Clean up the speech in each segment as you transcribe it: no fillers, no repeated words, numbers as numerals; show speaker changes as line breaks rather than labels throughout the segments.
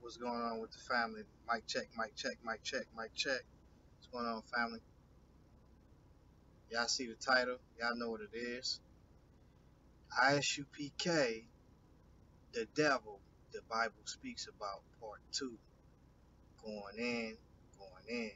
What's going on with the family? Mic check, mic check, mic check, mic check. What's going on, family? Y'all see the title? Y'all know what it is. Isupk, the devil, the Bible speaks about, part 2. Going in, going in.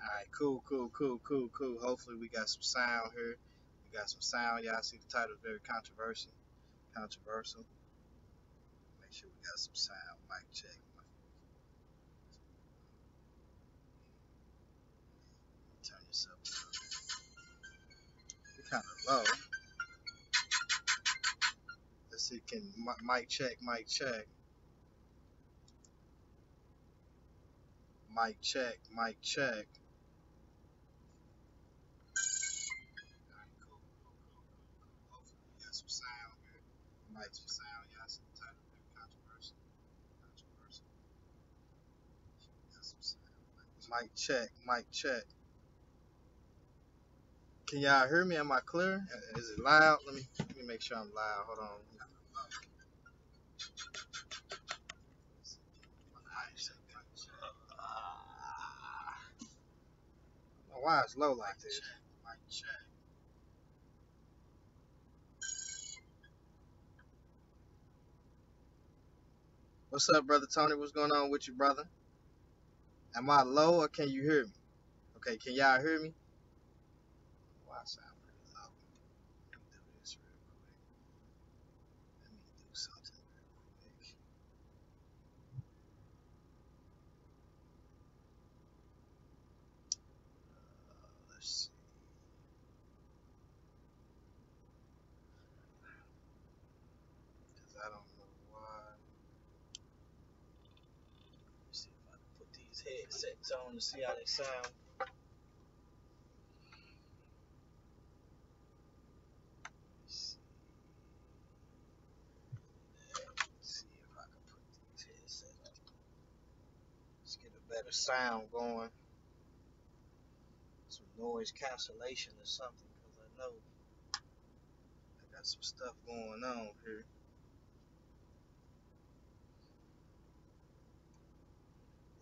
Alright, cool, cool, cool, cool, cool. Hopefully we got some sound here. We got some sound. Y'all see the title is very controversial. Controversial. Make sure we got some sound. Mic check. Turn this up. It's kind of low. Let's see, can mic check, mic check. Mic check, mic check. Alright, cool, cool, cool, cool, cool. Hopefully we got some sound here. Mic some sound, y'all see the title, very controversial. Controversial. We got some sound. Mic check, mic check. Can y'all hear me? Am I clear? Is it loud? Let me make sure I'm loud. Hold on. Why it's low like this? Mic check. What's up, brother Tony? What's going on with you, brother? Am I low or can you hear me? Okay, can y'all hear me? Why I sound pretty low? Let me do this real quick. Let me do something real quick. Let's see. Because I don't know why. Let me see if I can put these headsets on to see how they sound. Let's see if I can put these headsets on. Let's get a better sound going. Some noise cancellation or something, because I know I got some stuff going on here.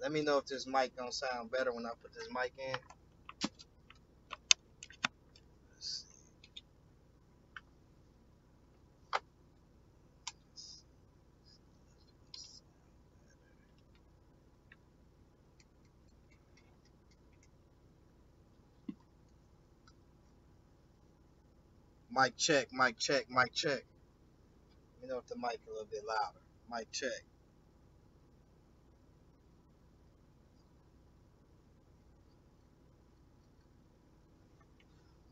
Let me know if this mic gonna sound better when I put this mic in. Let's see. Mic check, mic check, mic check. Let me know if the mic a little bit louder. Mic check.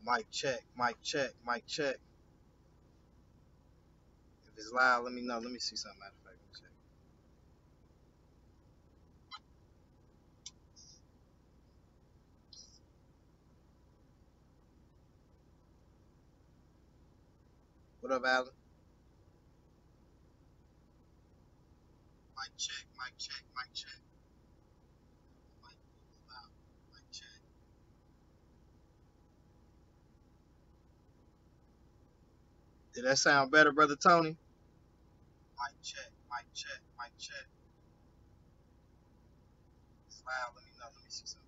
Mic check, mic check, mic check. If it's loud, let me know. Let me see something. Matter of fact, let me check. What up, Alan? Mic check, mic check, mic check. Mic loud. Mic check. Did that sound better, brother Tony? Mic check, mic check, mic check. If it's loud, let me know. Let me see something.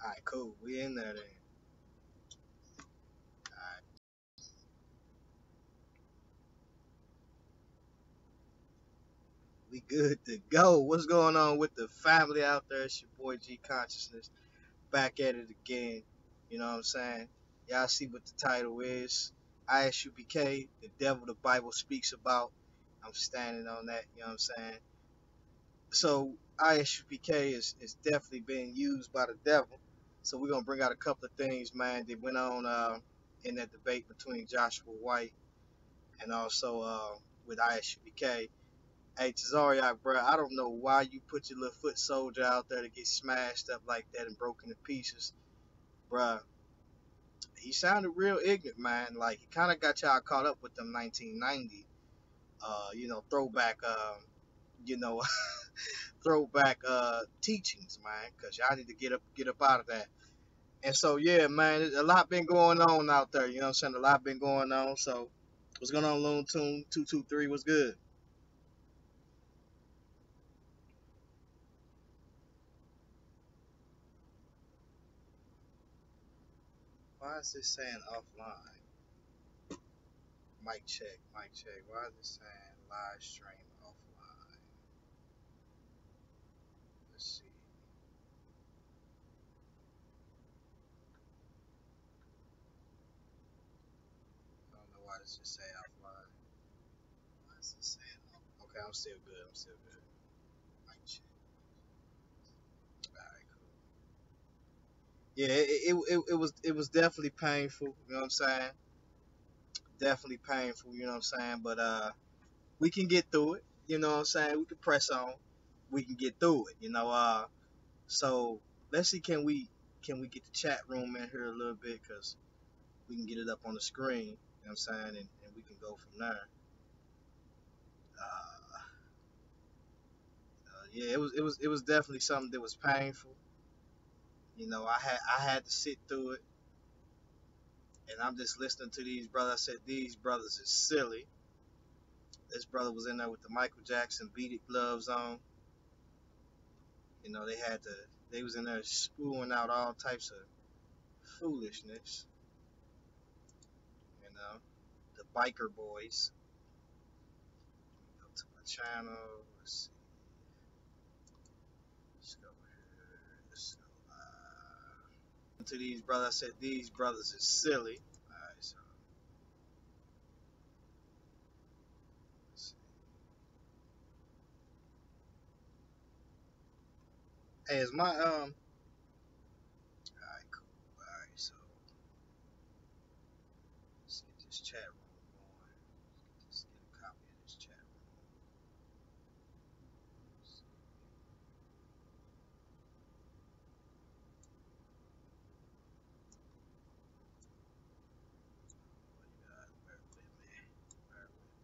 All right, cool. We in there then. All right. We good to go. What's going on with the family out there? It's your boy G Consciousness back at it again. You know what I'm saying? Y'all see what the title is. ISUPK, the devil the Bible speaks about. I'm standing on that, you know what I'm saying? So ISUPK is definitely being used by the devil. So we're gonna bring out a couple of things, man, that went on in that debate between Joshua White and also with ISUPK. Hey, Tazariak, bro, I don't know why you put your little foot soldier out there to get smashed up like that and broken to pieces. Bruh, he sounded real ignorant, man. Like, he kind of got y'all caught up with them 1990 throwback, you know, throwback teachings, man, because y'all need to get up out of that. And so, yeah, man, a lot been going on out there. You know what I'm saying? A lot been going on. So, what's going on, Loon Tune 223? What's good? Why is this saying offline? Mic check, mic check. Why is it saying live stream offline? Let's see. I don't know why this is saying offline. Why is it saying off? Okay, I'm still good. I'm still good. Mic check. All right, cool. Yeah, it was definitely painful. You know what I'm saying? Definitely painful. You know what I'm saying? But we can get through it. You know what I'm saying? We can press on. We can get through it. So let's see, can we get the chat room in here a little bit, cause we can get it up on the screen. You know what I'm saying? And we can go from there. Yeah, it was definitely something that was painful. I had to sit through it, and I'm just listening to these brothers. I said these brothers is silly. This brother was in there with the Michael Jackson beat it gloves on. They was in there spewing out all types of foolishness. You know, the biker boys. Go to my channel. Let's see. Let's go here. Let's go to these brothers. I said these brothers is silly. All right, so let's see. Hey, is my All right, cool. All right, so let's get this chat room going. Let's get a copy of this chat room. What you got? Bear with me. Bear with me.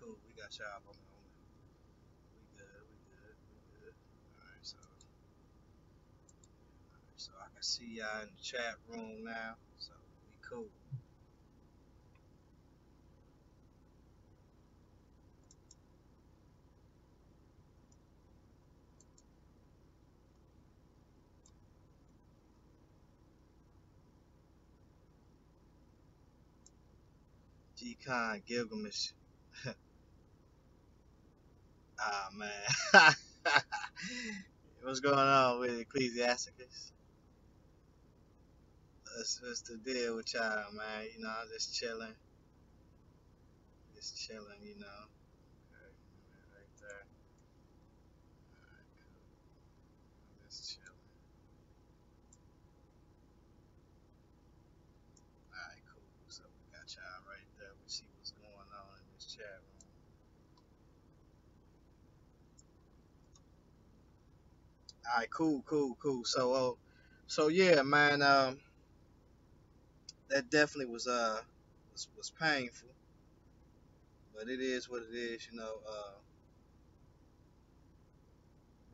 cool. We got y'all on the. We good. We good. We good. All right. So I can see y'all in the chat room now. So we cool. G-Con Gilgamesh. Ah man. What's going on with Ecclesiasticus? What's the deal with y'all, man? You know, I'm just chilling. Just chilling, you know. Okay, right there. Alright, cool. I'm just chilling. Alright, cool. So we got y'all right there. We see what's going on in this chat room. Alright, cool, cool, cool. So yeah, man. That definitely was painful, but it is what it is. You know,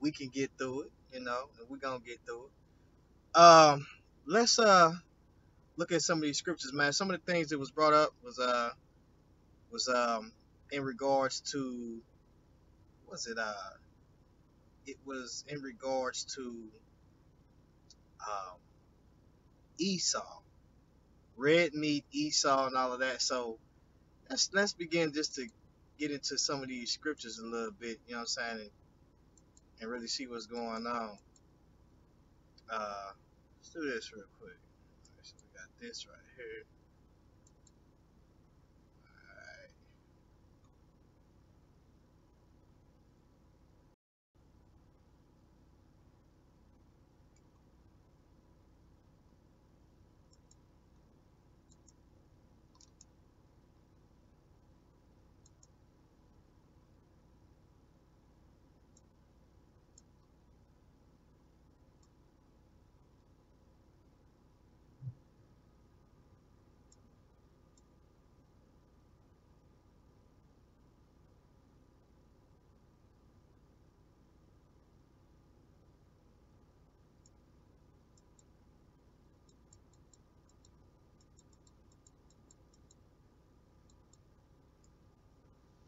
we can get through it. You know, and we gonna get through it. Let's look at some of these scriptures, man. Some of the things that was brought up was in regards to, was it it was in regards to um Esau, red meat, Esau, and all of that. So let's begin just to get into some of these scriptures a little bit. You know what I'm saying, and really see what's going on. Let's do this real quick. So we got this right here. All right,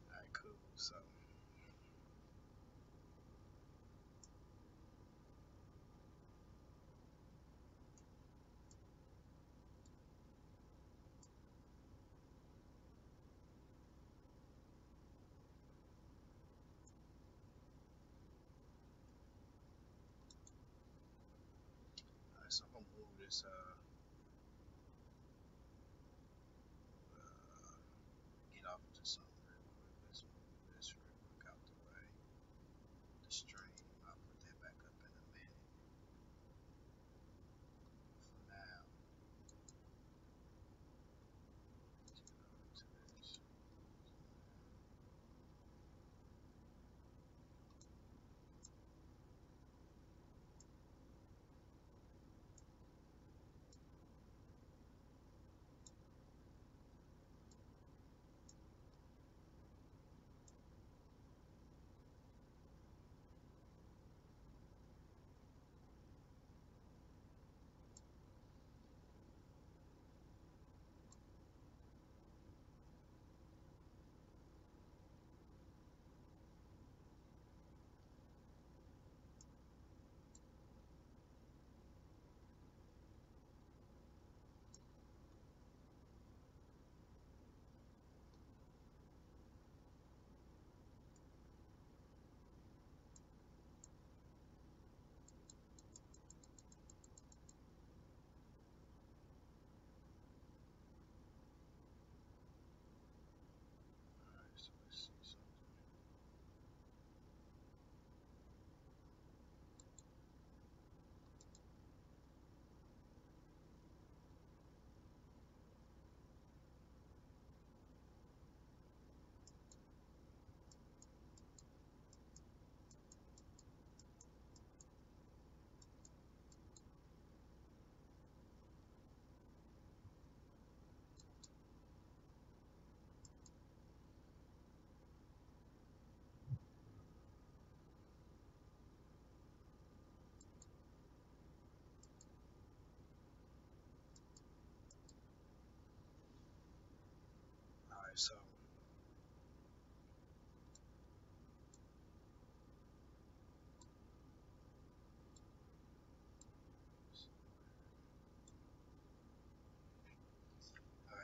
all right, cool. So all right, so I'm gonna move this get off into something real quick. Let's move this real quick out the way. The stream. I'll put that back up in a minute. For now, let's get over to this.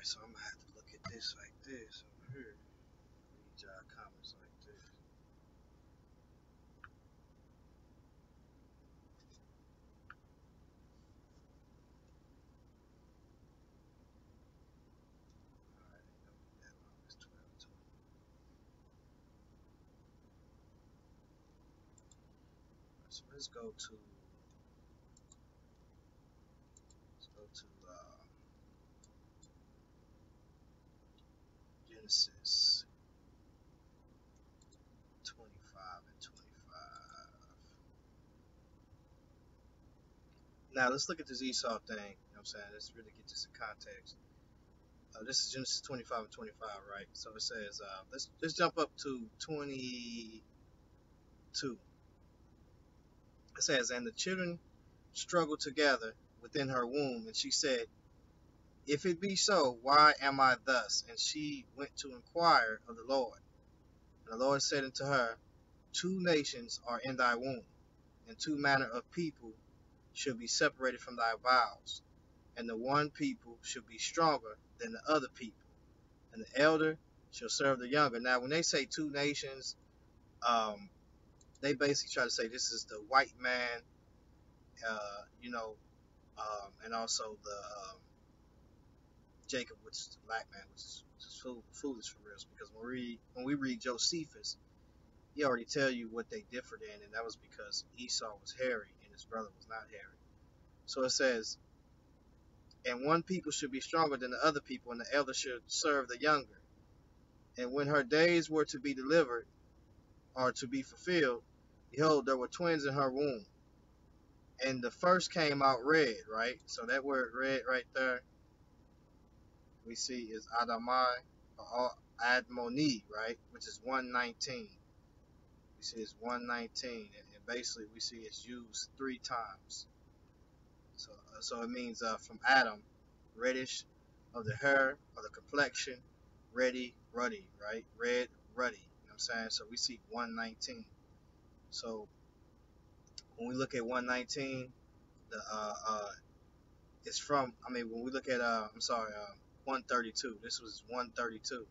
so I'm gonna have to look at this like this over here. Read y'all comments like this. Alright, ain't gonna be that long. It's 12:20. So let's go to Genesis 25 and 25. Now let's look at this Esau thing. You know what I'm saying? Let's really get this in context. This is Genesis 25 and 25, right? So it says, let's jump up to 22. It says, and the children struggled together within her womb, and she said, if it be so, why am I thus? And she went to inquire of the Lord. And the Lord said unto her, two nations are in thy womb, and two manner of people shall be separated from thy bowels, and the one people shall be stronger than the other people, and the elder shall serve the younger. Now, when they say two nations, um, they basically try to say this is the white man, you know, and also the Jacob, which is the black man, which is foolish for real. Because when we read Josephus, he already tell you what they differed in, and that was because Esau was hairy and his brother was not hairy. So it says, and one people should be stronger than the other people, and the elder should serve the younger. And when her days were to be delivered, or to be fulfilled, behold, there were twins in her womb. And the first came out red, right? So that word red right there, we see is Adamai, or Admoni, right? Which is 119. We see it's 119, and basically we see it's used three times. So it means from Adam, reddish of the hair, of the complexion, ready, ruddy, right? Red, ruddy. You know what I'm saying? So we see 119. So when we look at 119, the it's from. I mean, when we look at 132. This was 132,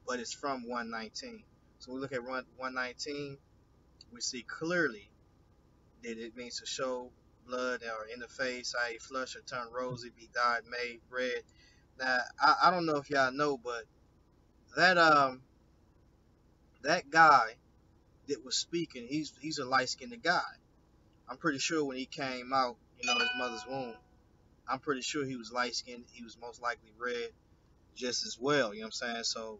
but it's from 119. So we look at 119, we see clearly that it means to show blood or in the face, i.e., flush or turn rosy, be dyed, made red. Now, I don't know if y'all know, but that that guy that was speaking, he's a light skinned guy. I'm pretty sure when he came out, his mother's womb, I'm pretty sure he was light skinned. He was most likely red just as well. You know what I'm saying? So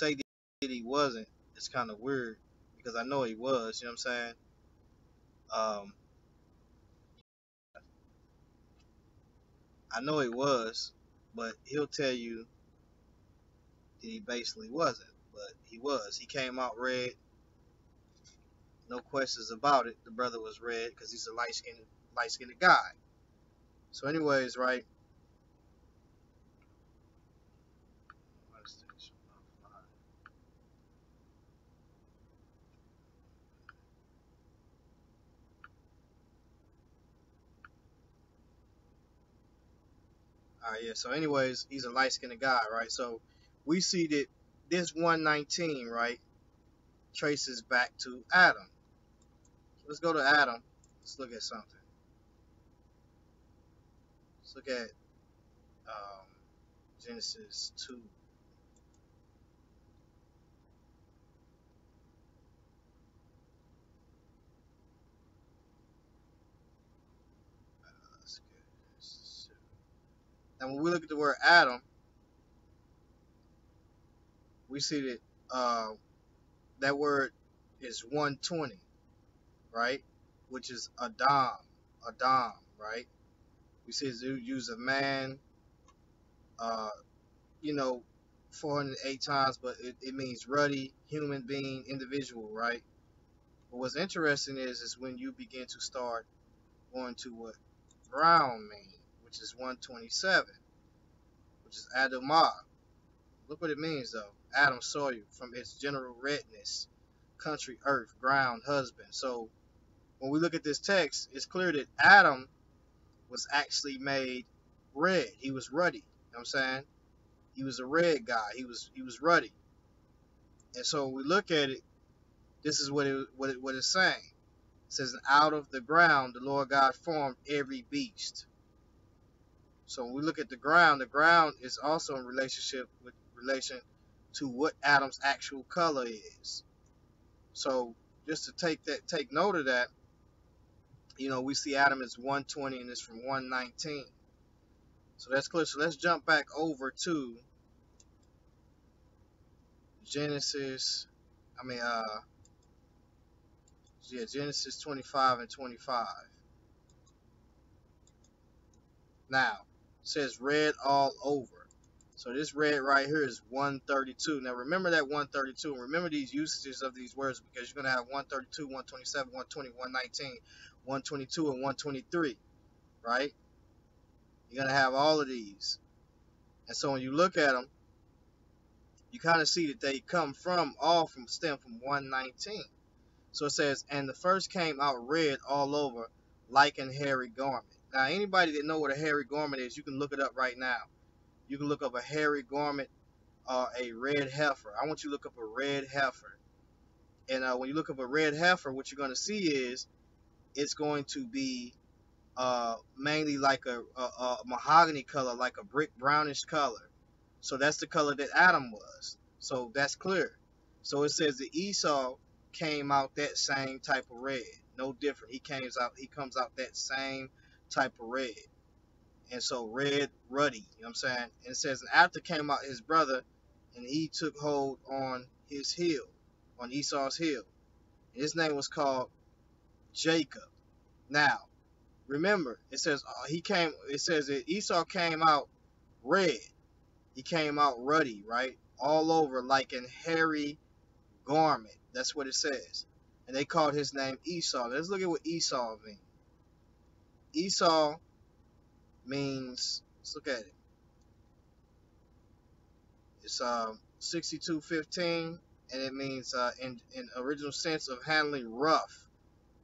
say that he wasn't, it's kind of weird because I know he was. You know what I'm saying? Um, I know he was, but he'll tell you that he basically wasn't. But he was. He came out red, no questions about it. The brother was red because he's a light skinned guy. So, anyways, right? All right, yeah. So, anyways, he's a light skinned guy, right? So, we see that this 119, right, traces back to Adam. Let's go to Adam. Let's look at something. Let's look at um, Genesis 2. Let's get Genesis 2. Now, when we look at the word Adam, we see that that word is 120, right? Which is Adam, right? We see it's used of man, uh, you know, 408 times, but it means ruddy, human being, individual, right? But what's interesting is when you begin to start going to what brown mean, which is 127, which is Adamah, Look what it means though. Adam soil from its general redness, country, earth, ground, husband. So when we look at this text, it's clear that Adam was actually made red. He was ruddy. You know what I'm saying? He was a red guy. He was ruddy. And so when we look at it, this is what it's saying. It says, out of the ground the Lord God formed every beast. So when we look at the ground is also in relationship with relation to what Adam's actual color is. So just to take note of that, we see Adam is 120 and it's from 119. So that's clear. So let's jump back over to Genesis. I mean, Genesis 25 and 25. Now, it says red all over. So this red right here is 132. Now remember that 132. And remember these usages of these words because you're going to have 132, 127, 120, 119, 122, and 123. Right? You're going to have all of these. And so when you look at them, you kind of see that they come from stem from 119. So it says, and the first came out red all over like an hairy garment. Now anybody that know what a hairy garment is, you can look it up right now. You can look up a hairy garment or a red heifer. I want you to look up a red heifer. And when you look up a red heifer, what you're going to see is it's going to be mainly like a mahogany color, like a brick brownish color. So that's the color that Adam was. So that's clear. So it says that Esau came out that same type of red. No different. He comes out that same type of red. And so red, ruddy, you know what I'm saying? And it says, and after came out his brother, and he took hold on his heel, on Esau's heel. And his name was called Jacob. Now, remember, it says that Esau came out red. He came out ruddy, right? All over like an hairy garment. That's what it says. And they called his name Esau. Let's look at what Esau means. Esau means, let's look at it. It's 62:15, and it means in original sense of handling rough,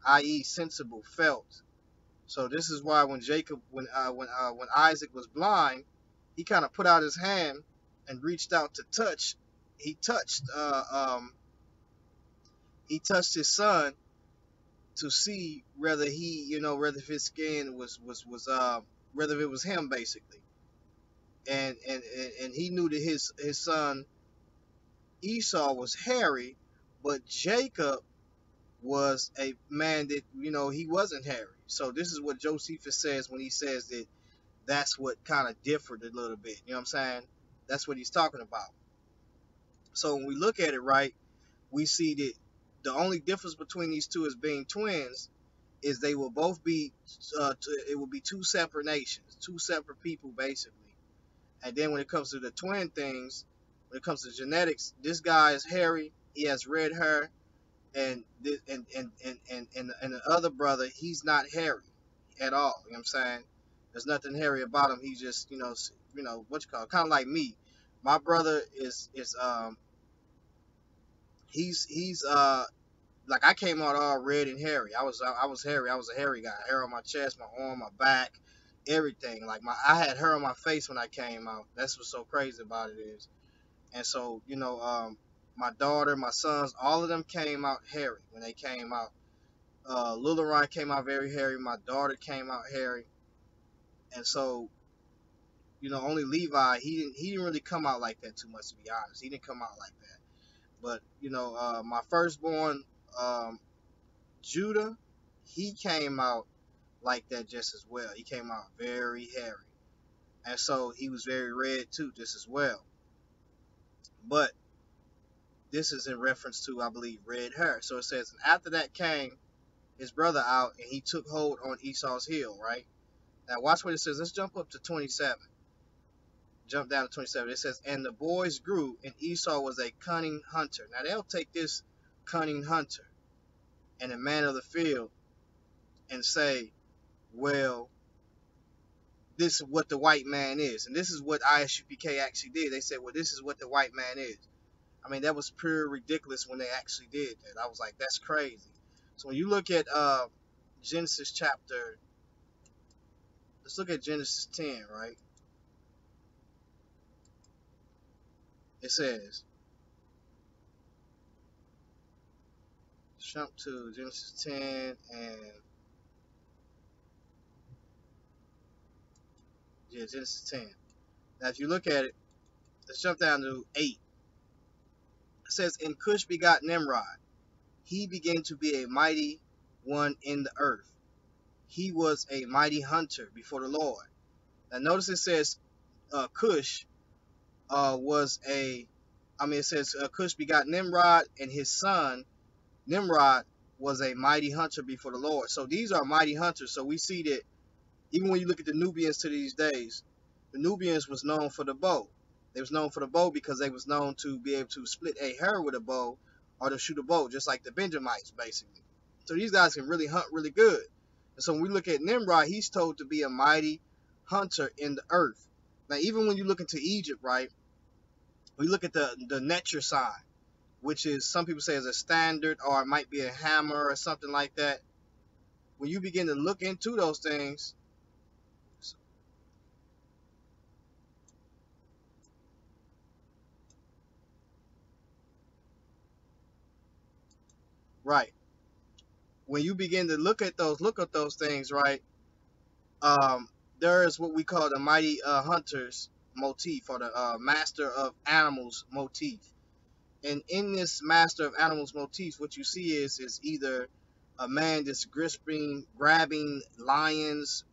i.e., sensible, felt. So this is why when Isaac was blind, he kind of put out his hand and reached out to touch. He touched his son to see whether whether his skin whether it was him basically, and he knew that his son Esau was hairy, but Jacob was a man that he wasn't hairy. So this is what Josephus says when he says that that's what kind of differed a little bit. You know what I'm saying? That's what he's talking about. So when we look at it right, we see that the only difference between these two as being twins is they will both be it will be two separate nations, two separate people basically. And then when it comes to the twin things, when it comes to genetics, this guy is hairy, he has red hair, and the other brother, he's not hairy at all. You know what I'm saying? There's nothing hairy about him. He's just what you call it, kind of like me. My brother is he's like I came out all red and hairy. I was hairy. I was a hairy guy. Hair on my chest, my arm, my back, everything. Like I had hair on my face when I came out. That's what's so crazy about it is. And so my daughter, my sons, all of them came out hairy when they came out. Lil Ron came out very hairy. My daughter came out hairy. And so only Levi, he didn't really come out like that too much, to be honest. He didn't come out like that. But my firstborn, Judah, he came out like that just as well. He came out very hairy, and so he was very red too, just as well. But this is in reference to, I believe, red hair. So it says, and after that came his brother out, and he took hold on Esau's heel. Right now, watch what it says. Let's jump up to 27. Jump down to 27. It says, and the boys grew, and Esau was a cunning hunter. Now they'll take this cunning hunter and a man of the field and say, well, this is what the white man is. And this is what ISUPK actually did. They said, well, this is what the white man is. I mean, that was pure ridiculous when they actually did that. I was like, that's crazy. So when you look at Genesis chapter, let's look at Genesis 10, right? It says, jump to Genesis 10 and, yeah, Genesis 10. Now, if you look at it, let's jump down to 8. It says, and Cush begot Nimrod. He began to be a mighty one in the earth. He was a mighty hunter before the Lord. Now, notice it says Cush was a, I mean, it says Cush begot Nimrod, and his son Nimrod was a mighty hunter before the Lord. So these are mighty hunters. So we see that even when you look at the Nubians to these days, the Nubians was known for the bow. They was known for the bow because they was known to be able to split a hair with a bow or to shoot a bow, just like the Benjamites, basically. So these guys can really hunt really good. And so when we look at Nimrod, he's told to be a mighty hunter in the earth. Now, even when you look into Egypt, right, we look at the nature sign, which is, some people say is a standard, or it might be a hammer or something like that. When you begin to look into those things, right, when you begin to look at those things, right, there is what we call the mighty hunters motif, or the master of animals motif. And in this master of animals motif, what you see is either a man that's grabbing lions,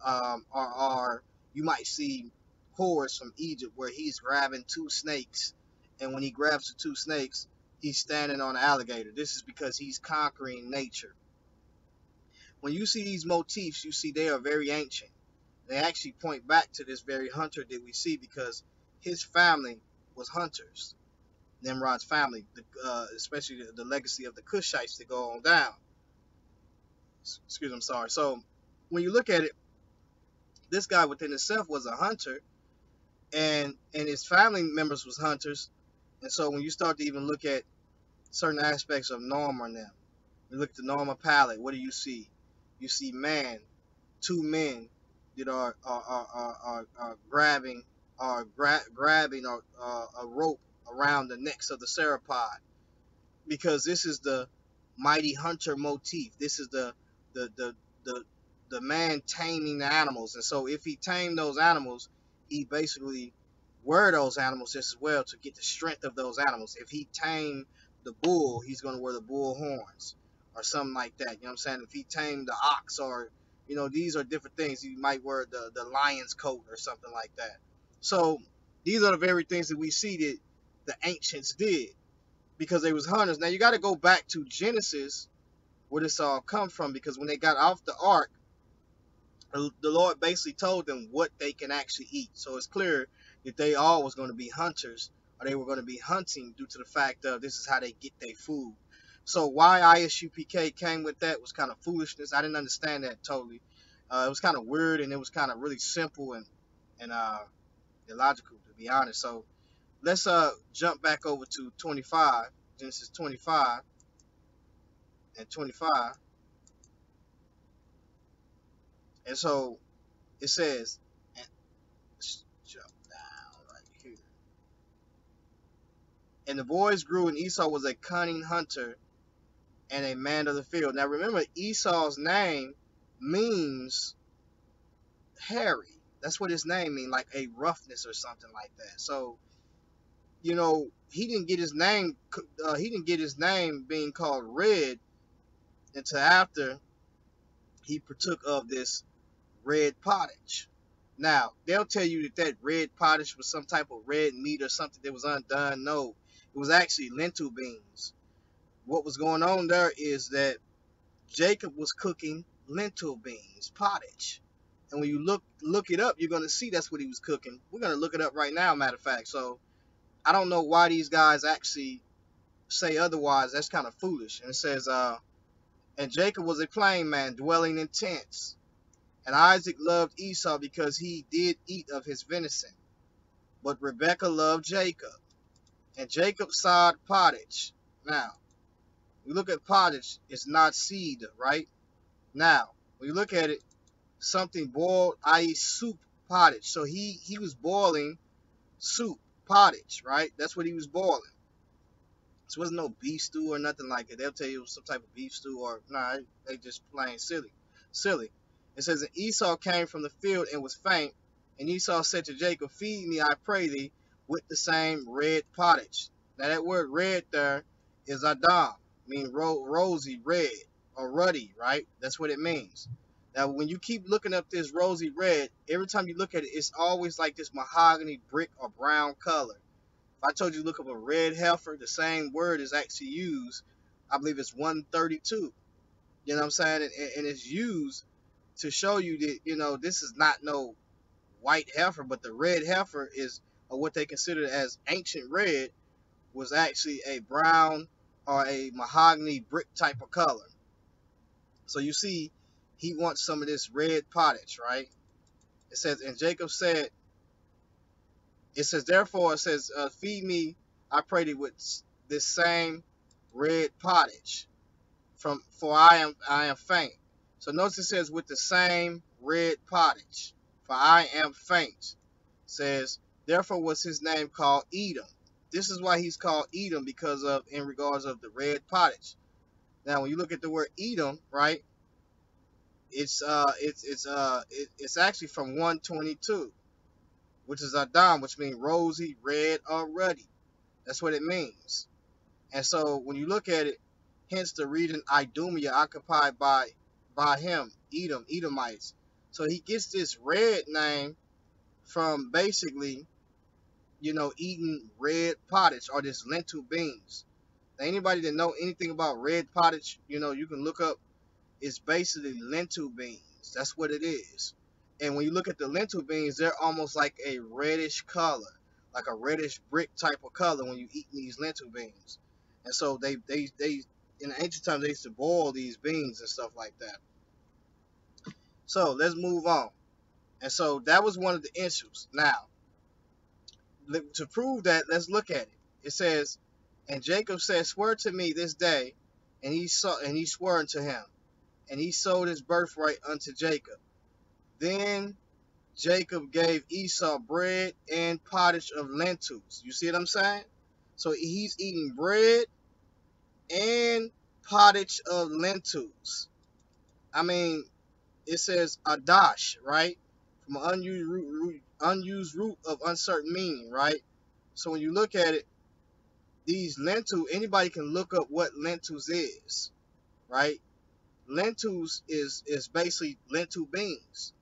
or you might see horrors from Egypt where he's grabbing two snakes, and when he grabs the two snakes, he's standing on an alligator. This is because he's conquering nature. When you see these motifs, you see they are very ancient. They actually point back to this very hunter that we see, because his family was hunters. Nimrod's family, especially the legacy of the Cushites that go on down. Excuse me, I'm sorry. So when you look at it, this guy within himself was a hunter, and his family members was hunters. And so when you start to even look at certain aspects of Norma now, you look at the Norma palette, what do you see? You see two men that are grabbing a rope around the necks of the sauropod, because this is the mighty hunter motif. This is the the the the man taming the animals, and so if he tamed those animals, he basically wear those animals just as well to get the strength of those animals. If he tamed the bull, he's going to wear the bull horns or something like that. You know what I'm saying? If he tamed the ox, or these are different things. He might wear the lion's coat or something like that. So these are the very things that we see that the ancients did, because they was hunters. Now you got to go back to Genesis where this all come from, because when they got off the ark, the Lord basically told them what they can actually eat. So it's clear that they all was going to be hunters, or they were going to be hunting, due to the fact of this is how they get their food. So why ISUPK came with that was kind of foolishness. I didn't understand that totally. It was kind of weird, and it was kind of really simple and illogical, to be honest. So let's jump back over to 25, Genesis 25 and 25. And so it says, and let's jump down right here. And the boys grew, and Esau was a cunning hunter and a man of the field. Now remember, Esau's name means hairy. That's what his name means, like a roughness or something like that. So, he didn't get his name. He didn't get his name being called Red until after he partook of this red pottage. Now, they'll tell you that red pottage was some type of red meat or something that was undone. No, it was actually lentil beans. What was going on there is that Jacob was cooking lentil beans, pottage. And when you look it up, you're going to see that's what he was cooking. We're going to look it up right now, matter of fact. So I don't know why these guys actually say otherwise. That's kind of foolish. And it says, and Jacob was a plain man, dwelling in tents. And Isaac loved Esau because he did eat of his venison. But Rebekah loved Jacob. And Jacob sowed pottage. Now, we look at pottage, it's not seed, right? Now, when you look at it, something boiled, i.e. soup, pottage. So he was boiling soup, pottage, right? That's what he was boiling. This wasn't no beef stew or nothing like it. They'll tell you it was some type of beef stew or nah, they just plain silly. Silly. It says, and Esau came from the field and was faint, and Esau said to Jacob, feed me, I pray thee, with the same red pottage. Now that word red there is Adam, mean rosy, red, or ruddy, right? That's what it means. Now when you keep looking up this rosy red, every time you look at it, it's always like this mahogany brick or brown color. If I told you to look up a red heifer, the same word is actually used. I believe it's 132. You know what I'm saying? And it's used to show you that, this is not no white heifer, but the red heifer is, or what they consider as ancient red, was actually a brown or a mahogany brick type of color. So you see, he wants some of this red pottage, right? It says, and Jacob said, it says, therefore, it says, feed me, I pray thee, with this same red pottage, for I am faint. So notice it says, with the same red pottage, for I am faint. It says, therefore was his name called Edom. This is why he's called Edom, because of, in regards of the red pottage. Now, when you look at the word Edom, right, it's actually from 122, which is Adam, which means rosy, red, or ruddy. That's what it means. And so when you look at it, hence the region Idumea occupied by him, Edom, Edomites. So he gets this red name from basically, eating red pottage or this lentil beans. Now, anybody that know anything about red pottage, you can look up. It's basically lentil beans. That's what it is. And when you look at the lentil beans, they're almost like a reddish color, like a reddish brick type of color when you eat these lentil beans. And so they in the ancient times they used to boil these beans and stuff like that. So let's move on. And so that was one of the issues. Now, to prove that, let's look at it. It says, and Jacob said, swear to me this day, and he swore unto him, and he sold his birthright unto Jacob. Then Jacob gave Esau bread and pottage of lentils. You see what I'm saying? So he's eating bread and pottage of lentils. I mean, it says adash, right? From an unused root of uncertain meaning, right? So when you look at it, these lentil, anybody can look up what lentils is, right? Lentils is basically lentil beans.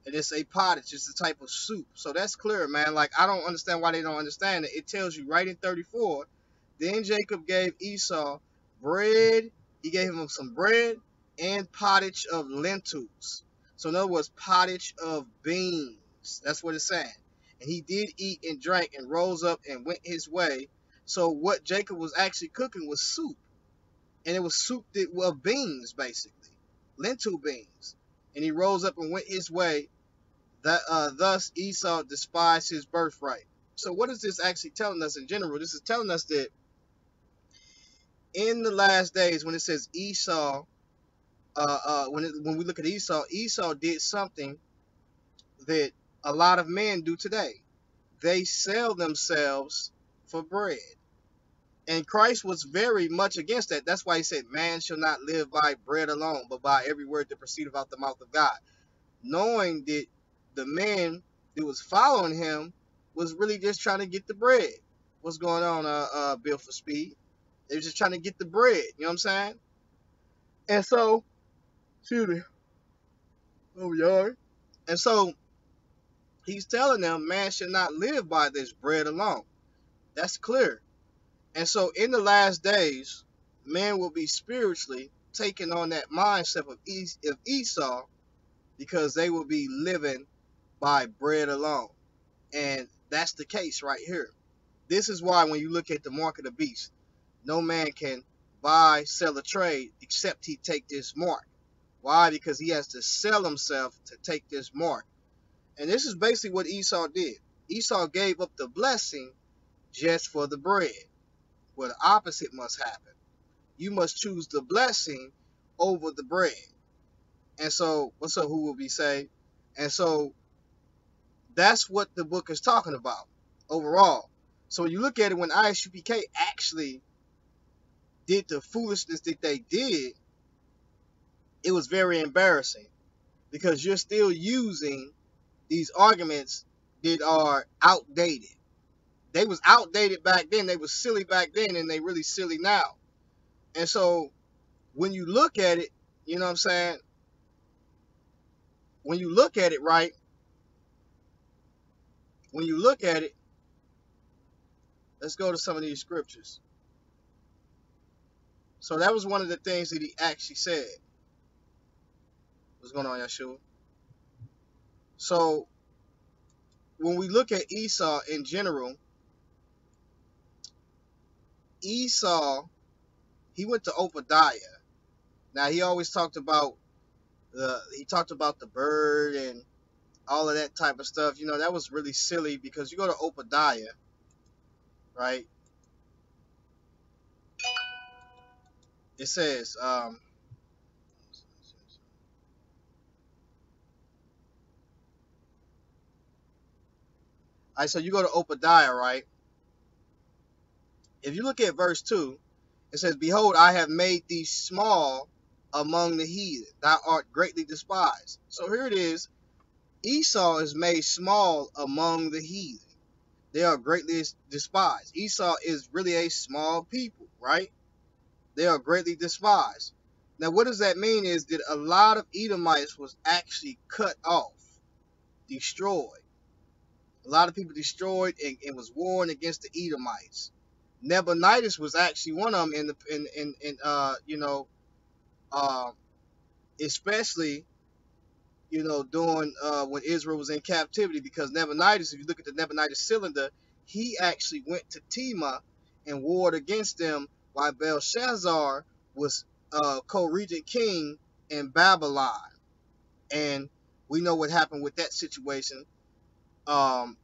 And it's a pottage. It's a type of soup. So that's clear, man. Like, I don't understand why they don't understand it. It tells you right in 34. Then Jacob gave Esau bread. He gave him some bread and pottage of lentils. So in other words, pottage of beans. That's what it's saying. And he did eat and drank and rose up and went his way. So what Jacob was actually cooking was soup. And it was soup of beans, basically. Lentil beans. And he rose up and went his way. That thus Esau despised his birthright. So what is this actually telling us in general? This is telling us that in the last days, when it says Esau, when we look at Esau, Esau did something that a lot of men do today. They sell themselves for bread. And Christ was very much against that. That's why he said, man shall not live by bread alone, but by every word that proceedeth out the mouth of God. Knowing that the man that was following him was really just trying to get the bread. What's going on, Bill for Speed? They were just trying to get the bread. You know what I'm saying? And so, excuse me, oh yard. And so he's telling them, man should not live by this bread alone. That's clear. And so in the last days, men will be spiritually taking on that mindset of Esau, because they will be living by bread alone. And that's the case right here. This is why when you look at the mark of the beast, no man can buy, sell, or trade except he take this mark. Why? Because he has to sell himself to take this mark. And this is basically what Esau did. Esau gave up the blessing just for the bread. Well, the opposite must happen. You must choose the blessing over the bread. And so, what's up, who will be saved? And so, that's what the book is talking about overall. So, when you look at it, when Isupk actually did the foolishness that they did, it was very embarrassing because you're still using these arguments that are outdated. They was outdated back then, they was silly back then, and they really silly now. And so when you look at it, you know what I'm saying? When you look at it, right? When you look at it, let's go to some of these scriptures. So that was one of the things that he actually said. What's going on, Yeshua? So when we look at Esau in general, Esau, he went to Obadiah. Now he always talked about the bird and all of that type of stuff. You know, that was really silly because you go to Obadiah, right? It says, so you go to Obadiah, right? If you look at verse 2, it says, "Behold, I have made thee small among the heathen. Thou art greatly despised." So here it is. Esau is made small among the heathen. They are greatly despised. Esau is really a small people, right? They are greatly despised. Now, what does that mean is that a lot of Edomites was actually cut off, destroyed. A lot of people destroyed and was warring against the Edomites. Nabonidus was actually one of them uh, especially during when Israel was in captivity, because Nabonidus, if you look at the Nabonidus cylinder, he actually went to Tema and warred against them while Belshazzar was co-regent king in Babylon. And we know what happened with that situation. Um,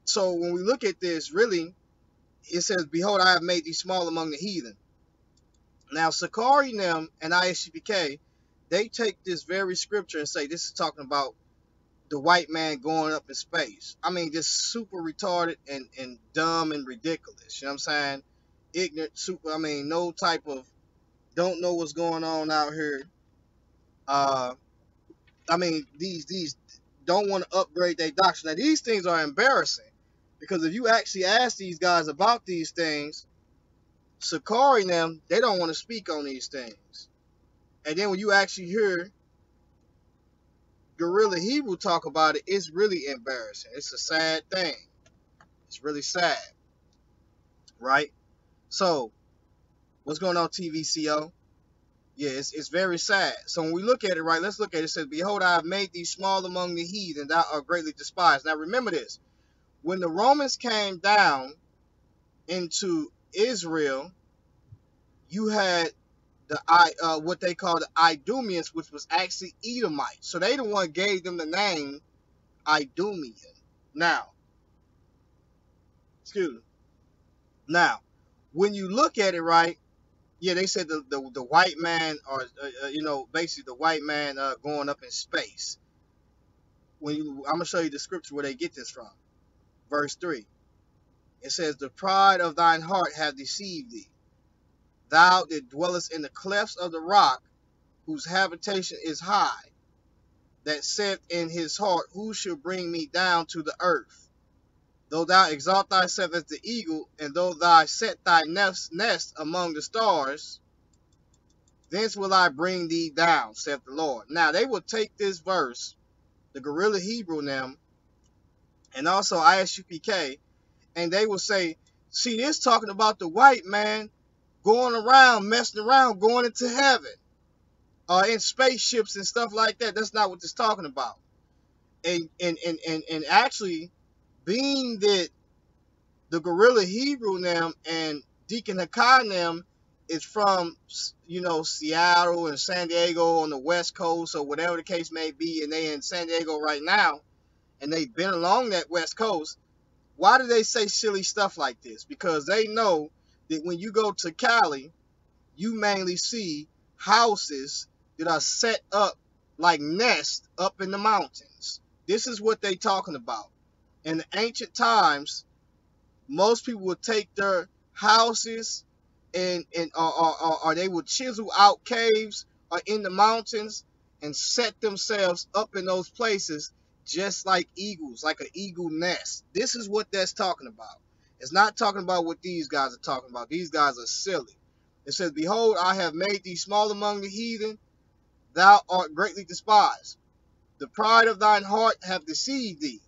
so when we look at this, really, it says, "Behold, I have made thee small among the heathen." Now, Sakari and them and Isupk, they take this very scripture and say this is talking about the white man going up in space. I mean, just super retarded and dumb and ridiculous. You know what I'm saying? Ignorant, super. I mean, no type of, don't know what's going on out here. Uh, I mean, these don't want to upgrade their doctrine. Now, these things are embarrassing because if you actually ask these guys about these things, Sakari and them, they don't want to speak on these things. And then when you actually hear Gorilla Hebrew talk about it, it's really embarrassing. It's a sad thing. It's really sad, right? So, what's going on, TVCO? Yeah, it's very sad. So when we look at it, right, let's look at it. It says, "Behold, I have made thee small among the heathen, thou art greatly despised." Now remember this. When the Romans came down into Israel, you had what they call the Idumeans, which was actually Edomites. So they the one gave them the name Idumean. Now, excuse me. Now, when you look at it, right, yeah, they said the white man, or basically the white man going up in space. I'm gonna show you the scripture where they get this from. Verse 3. It says, "The pride of thine heart hath deceived thee. Thou that dwellest in the clefts of the rock, whose habitation is high, that saith in his heart, Who shall bring me down to the earth? Though thou exalt thyself as the eagle, and though thou set thy nest among the stars, thence will I bring thee down, saith the Lord." Now they will take this verse, the Gorilla Hebrew now, and also Isupk, and they will say, "See, this talking about the white man going around, messing around, going into heaven, in spaceships and stuff like that." That's not what this talking about. And actually, being that the Gorilla Hebrew now and Deacon Hakai now, is from, Seattle and San Diego on the West Coast or whatever the case may be, and they in San Diego right now, and they've been along that West Coast, why do they say silly stuff like this? Because they know that when you go to Cali, you mainly see houses that are set up like nests up in the mountains. This is what they talking about. In the ancient times, most people would take their houses or they would chisel out caves or in the mountains and set themselves up in those places just like eagles, like an eagle nest. This is what that's talking about. It's not talking about what these guys are talking about. These guys are silly. It says, behold, I have made thee small among the heathen, thou art greatly despised. The pride of thine heart hath deceived thee,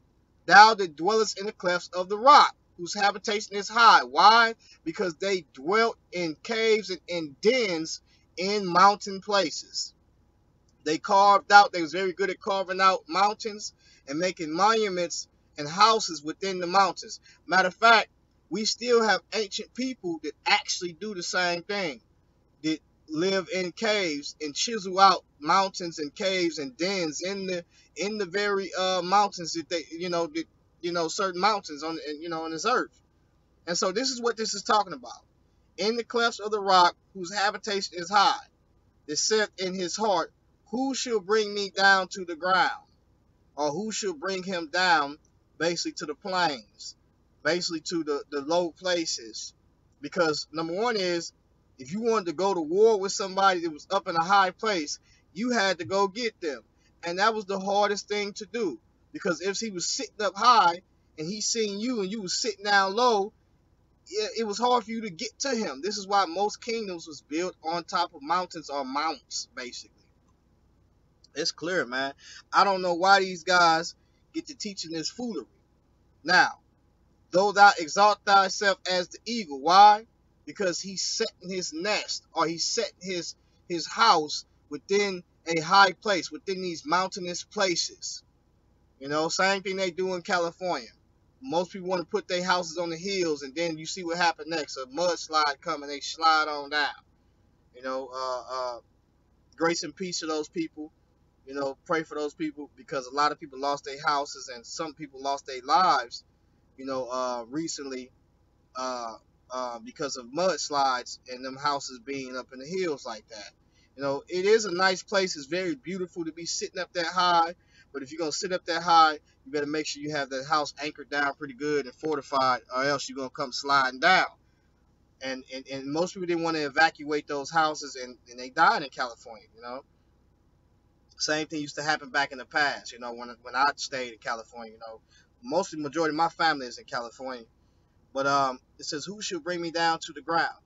thou that dwellest in the clefts of the rock, whose habitation is high. Why? Because they dwelt in caves and in dens in mountain places. They carved out, they was very good at carving out mountains and making monuments and houses within the mountains. Matter of fact, we still have ancient people that actually do the same thing, that live in caves and chisel out mountains and caves and dens in the very mountains that they certain mountains on this earth. And so this is what this is talking about. In the clefts of the rock, whose habitation is high, that saith in his heart, who shall bring me down to the ground? Or who shall bring him down basically to the plains, basically to the low places? Because number one is, if you wanted to go to war with somebody that was up in a high place, you had to go get them. And that was the hardest thing to do. Because if he was sitting up high and he seen you and you was sitting down low, it was hard for you to get to him. This is why most kingdoms was built on top of mountains or mounts, basically. It's clear, man. I don't know why these guys get to teaching this foolery. Now, though thou exalt thyself as the eagle. Why? Because he's setting his nest, or he's setting his house within a high place, within these mountainous places. Same thing they do in California. Most people want to put their houses on the hills, and then you see what happened next. A mudslide come and they slide on down. Grace and peace to those people. Pray for those people, because a lot of people lost their houses and some people lost their lives, recently, because of mudslides and them houses being up in the hills like that. It is a nice place. It's very beautiful to be sitting up that high. But if you're going to sit up that high, you better make sure you have that house anchored down pretty good and fortified, or else you're going to come sliding down. And most people didn't want to evacuate those houses, and they died in California. Same thing used to happen back in the past, when I stayed in California. Mostly majority of my family is in California. But it says, who shall bring me down to the ground,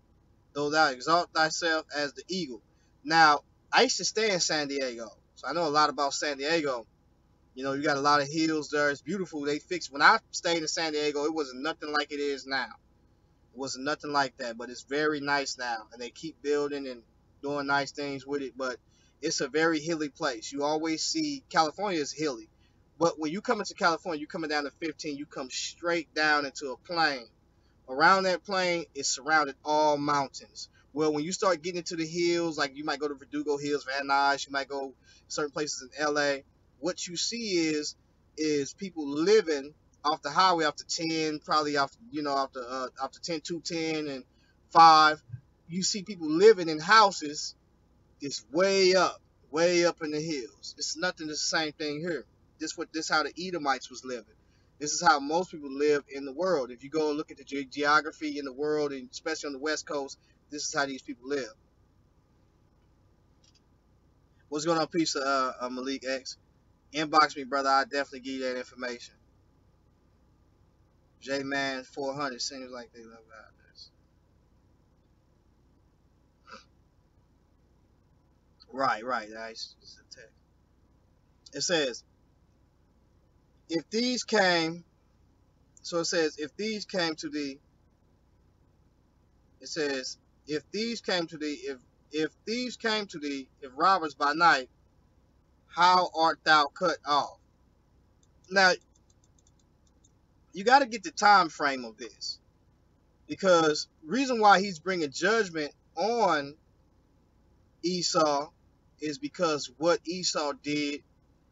though thou exalt thyself as the eagle? Now, I used to stay in San Diego, so I know a lot about San Diego. You got a lot of hills there. It's beautiful. They fixed, when I stayed in San Diego, it wasn't nothing like it is now. It wasn't nothing like that, but it's very nice now, and they keep building and doing nice things with it. But it's a very hilly place. You always see California is hilly, but when you come into California, you coming down to 15, you come straight down into a plain. Around that plain is surrounded all mountains. Well, when you start getting into the hills, like you might go to Verdugo Hills, Van Nuys, you might go certain places in LA. What you see is people living off the highway, off the 10, probably off the 10, 210 and 5. You see people living in houses that's way up in the hills. It's nothing. The same thing here. This how the Edomites was living. This is how most people live in the world. If you go and look at the geography in the world, and especially on the West Coast, this is how these people live. What's going on, piece of Malik X? Inbox me, brother. I definitely give you that information. J Man 400 seems like they love out this. Right. Nice. It says, if these came, so it says, if these came to thee, it says, if these came to thee, if thieves came to thee, if robbers by night, how art thou cut off? Now, you got to get the time frame of this, because reason why he's bringing judgment on Esau is because what Esau did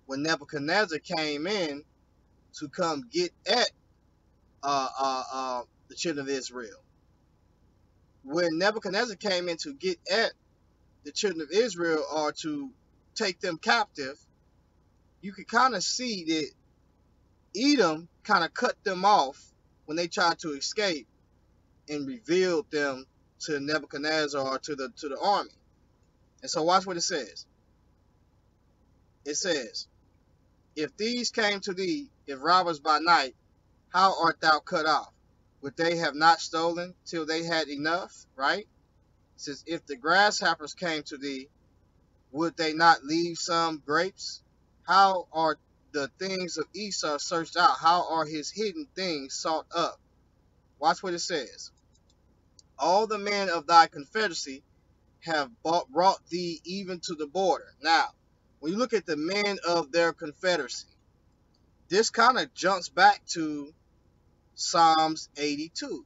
when Nebuchadnezzar came in to come get at the children of Israel. When Nebuchadnezzar came in to get at the children of Israel or to take them captive, you could kind of see that Edom kind of cut them off when they tried to escape and revealed them to Nebuchadnezzar or to the army. And so watch what it says. It says, if these came to thee, if robbers by night, how art thou cut off? Would they have not stolen till they had enough? Right? It says, if the grasshoppers came to thee, would they not leave some grapes? How are the things of Esau searched out? How are his hidden things sought up? Watch what it says. All the men of thy confederacy have brought thee even to the border. Now, when you look at the men of their confederacy, this kind of jumps back to Psalms 82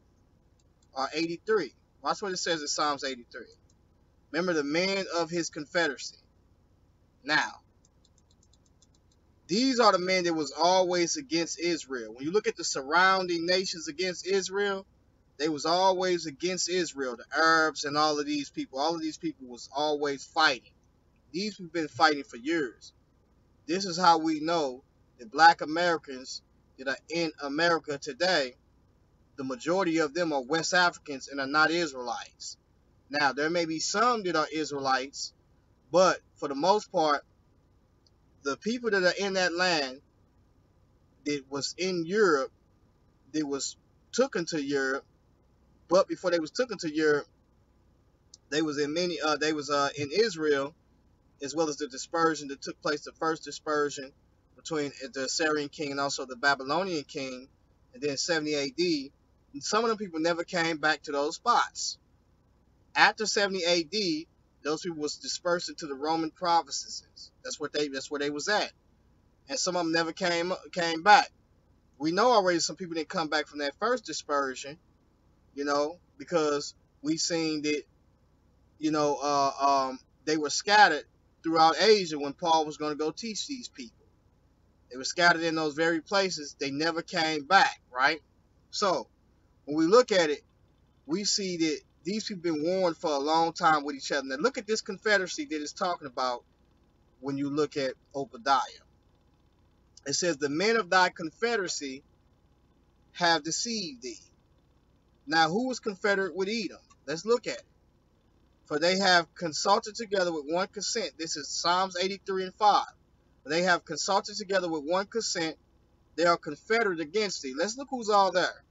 or 83. Watch what it says in Psalms 83. Remember the men of his confederacy. Now, these are the men that was always against Israel. When you look at the surrounding nations against Israel, they was always against Israel. The Arabs and all of these people was always fighting. These people been fighting for years. This is how we know that black Americans that are in America today, the majority of them are West Africans and are not Israelites. Now, there may be some that are Israelites, but for the most part, the people that are in that land that was in Europe, that was taken to Europe, but before they was taken to Europe, they was in Israel, as well as the dispersion that took place, the first dispersion between the Assyrian king and also the Babylonian king, and then 70 AD. And some of them people never came back to those spots. After 70 AD, those people was dispersed into the Roman provinces. That's where they was at. And some of them never came back. We know already some people didn't come back from that first dispersion, because we seen that, they were scattered throughout Asia when Paul was going to go teach these people. They were scattered in those very places. They never came back, right? So when we look at it, we see that these people been warned for a long time with each other. Now look at this confederacy that it's talking about when you look at Obadiah. It says, the men of thy confederacy have deceived thee. Now who was confederate with Edom? Let's look at it. For they have consulted together with one consent. This is Psalms 83 and 5. For they have consulted together with one consent. They are confederate against thee. Let's look who's all there.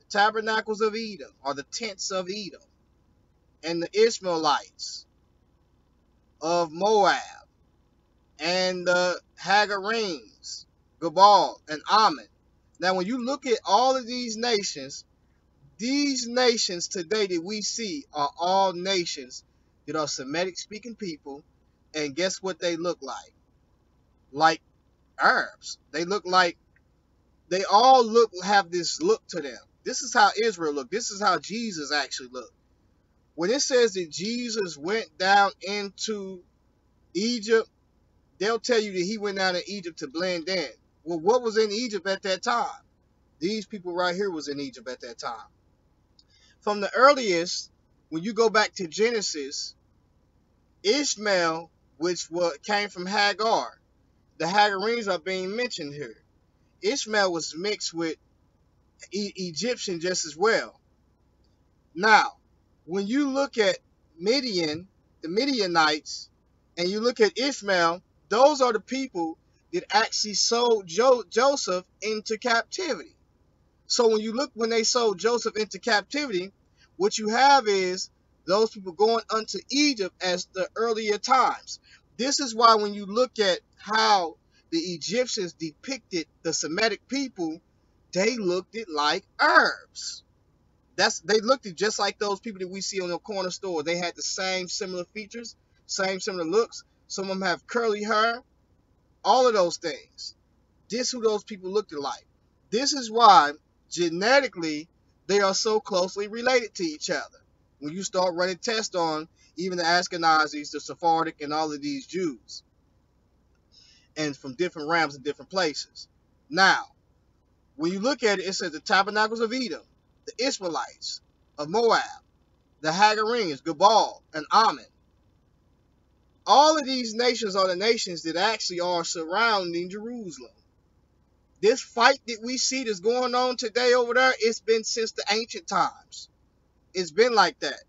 The tabernacles of Edom, or the tents of Edom, and the Ishmaelites of Moab, and the Hagarenes, Gabal, and Ammon. Now when you look at all of these nations today that we see are all nations that are Semitic speaking people, and guess what they look like? Like Arabs. They all have this look to them. This is how Israel looked. This is how Jesus actually looked. When it says that Jesus went down into Egypt, they'll tell you that he went down to Egypt to blend in. Well, what was in Egypt at that time? These people right here was in Egypt at that time. From the earliest, when you go back to Genesis, Ishmael, which came from Hagar, the Hagarenes are being mentioned here. Ishmael was mixed with Egyptian just as well. Now, when you look at Midian, the Midianites, and you look at Ishmael, those are the people that actually sold Joseph into captivity. So when they sold Joseph into captivity, what you have is those people going unto Egypt as the earlier times. This is why when you look at how the Egyptians depicted the Semitic people, they looked it like Arabs. They looked it just like those people that we see on the corner store. They had the same similar features, same similar looks. Some of them have curly hair, all of those things. This is who those people looked like. This is why genetically they are so closely related to each other. when you start running tests on even the Ashkenazis, the Sephardic, and all of these Jews, and from different realms and different places. Now, when you look at it, it says the tabernacles of Edom, the Ishmaelites of Moab, the Hagarenes, Gebal, and Ammon. All of these nations are the nations that actually are surrounding Jerusalem. This fight that we see that's going on today over there, it's been since the ancient times. It's been like that.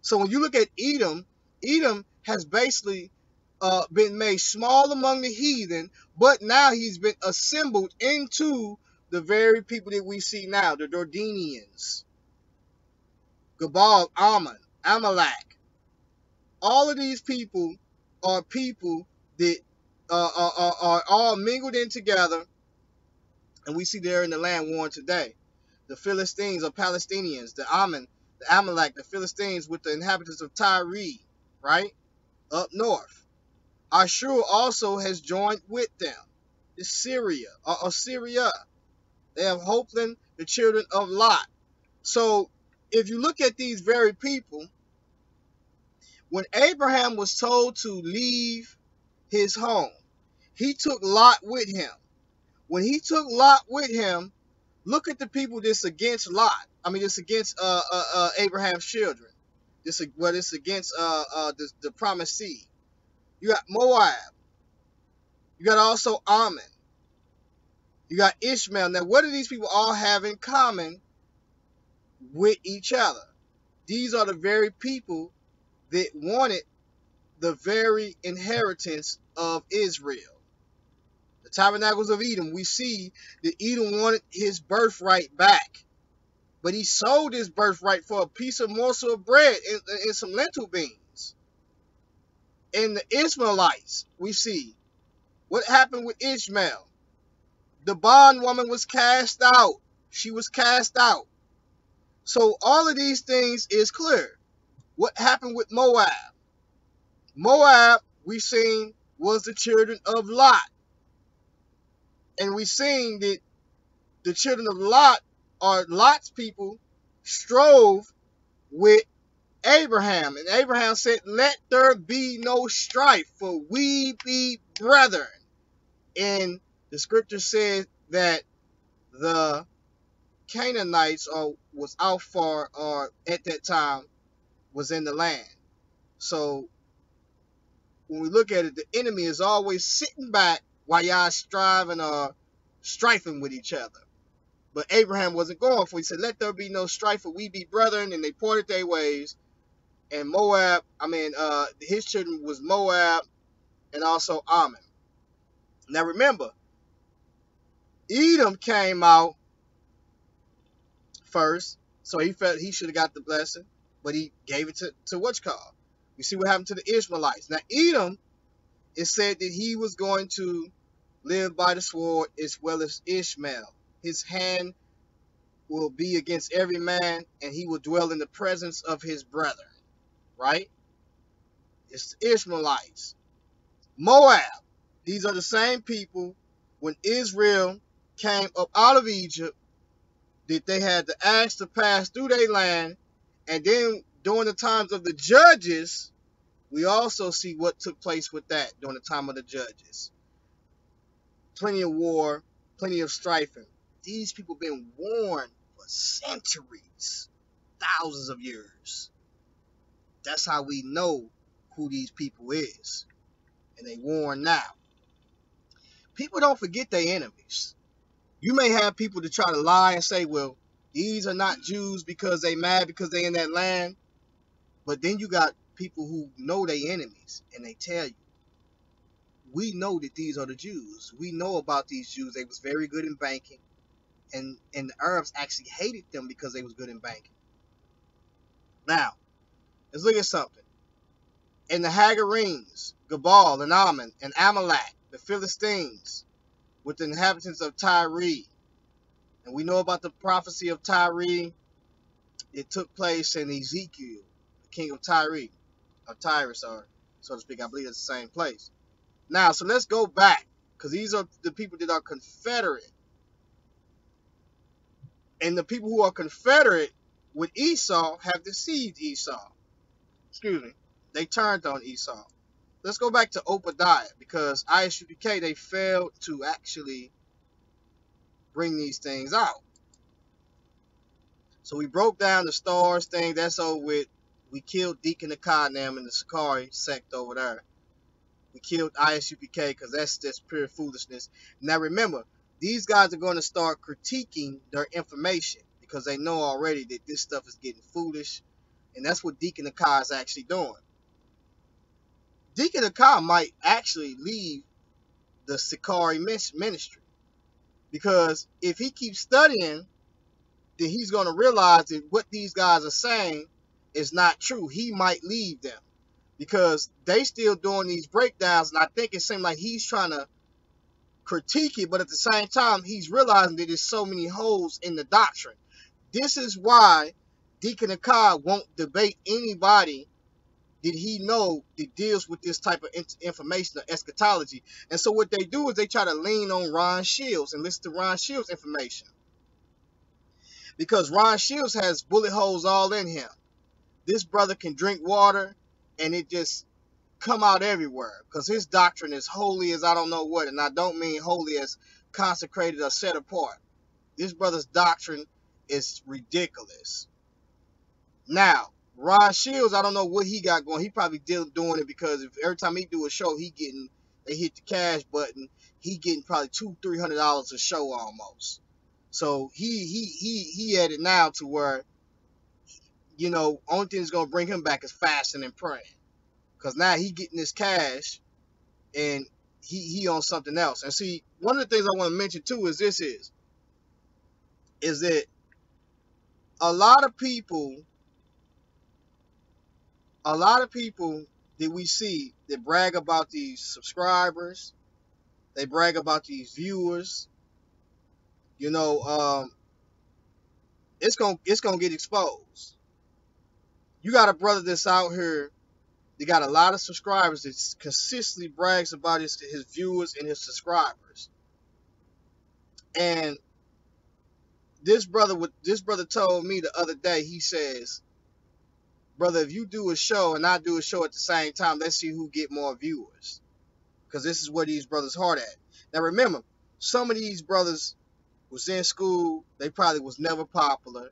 So when you look at Edom, Edom has basically been made small among the heathen, but now he's been assembled into the very people that we see now, the Dordanians, Gebal, Ammon, Amalek. All of these people are people that are all mingled in together, and we see they're in the land war today. The Philistines are Palestinians, the Ammon, the Amalek, the Philistines with the inhabitants of Tyre, right, up north. Ashur also has joined with them. It's Syria, or Assyria. They have Hoplan, the children of Lot. So if you look at these very people, when Abraham was told to leave his home, he took Lot with him. When he took Lot with him, look at the people that's against Lot. I mean, it's against Abraham's children. This it's against the promised seed. You got Moab. You got also Ammon. You got Ishmael. Now, what do these people all have in common with each other? These are the very people that wanted the very inheritance of Israel. The tabernacles of Edom, we see that Edom wanted his birthright back. But he sold his birthright for a piece of morsel of bread and some lentil beans. In the Ishmaelites, we see what happened with Ishmael. The bondwoman was cast out. She was cast out. So all of these things is clear. What happened with Moab? Moab, we seen, was the children of Lot. And we seen that the children of Lot, or Lot's people, strove with Abraham. And Abraham said, let there be no strife, for we be brethren. And the scripture said that the Canaanites was out far, or at that time was in the land. So when we look at it, the enemy is always sitting back while y'all striving or strifing with each other. But Abraham wasn't going for it. He said, let there be no strife, for we be brethren. And they parted their ways. And Moab, his children was Moab and also Ammon. Now remember, Edom came out first, so he felt he should have got the blessing, but he gave it to what's called. You see what happened to the Ishmaelites. Now Edom, it said that he was going to live by the sword as well as Ishmael. His hand will be against every man, and he will dwell in the presence of his brethren. Right? It's the Ishmaelites. Moab, these are the same people when Israel came up out of Egypt that they had to ask to pass through their land. And then during the times of the judges, we also see what took place with that during the time of the judges. Plenty of war, plenty of strifing. These people have been warned for centuries, thousands of years. That's how we know who these people is. And they warn now. People don't forget their enemies. You may have people to try to lie and say, well, these are not Jews because they mad because they in that land. But then you got people who know their enemies and they tell you, we know that these are the Jews. We know about these Jews. They was very good in banking. And the Arabs actually hated them because they was good in banking. Now, let's look at something. In the Hagarenes, Gebal and Ammon and Amalek, the Philistines, with the inhabitants of Tyre. And we know about the prophecy of Tyre. It took place in Ezekiel, the king of Tyre, so to speak. I believe it's the same place. Now, so let's go back, because these are the people that are Confederate. And the people who are Confederate with Esau have deceived Esau. Excuse me. They turned on Esau. Let's go back to Obadiah because Isupk they failed to actually bring these things out. So we broke down the stars thing. That's over with. We killed Deacon Akadnam in the Sakari sect over there. We killed Isupk because that's just pure foolishness. Now remember, these guys are going to start critiquing their information because they know already that this stuff is getting foolish, and that's what Deacon Akad is actually doing. Deacon Akad might actually leave the Sakari ministry because if he keeps studying, then he's going to realize that what these guys are saying is not true. He might leave them because they still doing these breakdowns, and I think it seems like he's trying to critique it, but at the same time, he's realizing that there's so many holes in the doctrine. This is why Deacon Akad won't debate anybody that he know that deals with this type of information or eschatology. And so what they do is they try to lean on Ron Shields and listen to Ron Shields' information. Because Ron Shields has bullet holes all in him. This brother can drink water and it just come out everywhere because his doctrine is holy as I don't know what, and I don't mean holy as consecrated or set apart. This brother's doctrine is ridiculous. Now, Ron Shields, I don't know what he got going. He probably doing it because if every time he do a show, they hit the cash button. He getting probably $200-300 a show almost. So he at it now to where, only thing that's gonna bring him back is fasting and praying. Cause now he getting his cash and he on something else. And see, one of the things I want to mention too is that a lot of people that we see that brag about these subscribers, they brag about these viewers, it's gonna get exposed. You got a brother that's out here. They got a lot of subscribers that consistently brags about his viewers and his subscribers. And this brother told me the other day, he says, brother, if you do a show and I do a show at the same time, let's see who get more viewers. Because this is where these brothers hard at. Now remember, some of these brothers was in school, they probably was never popular,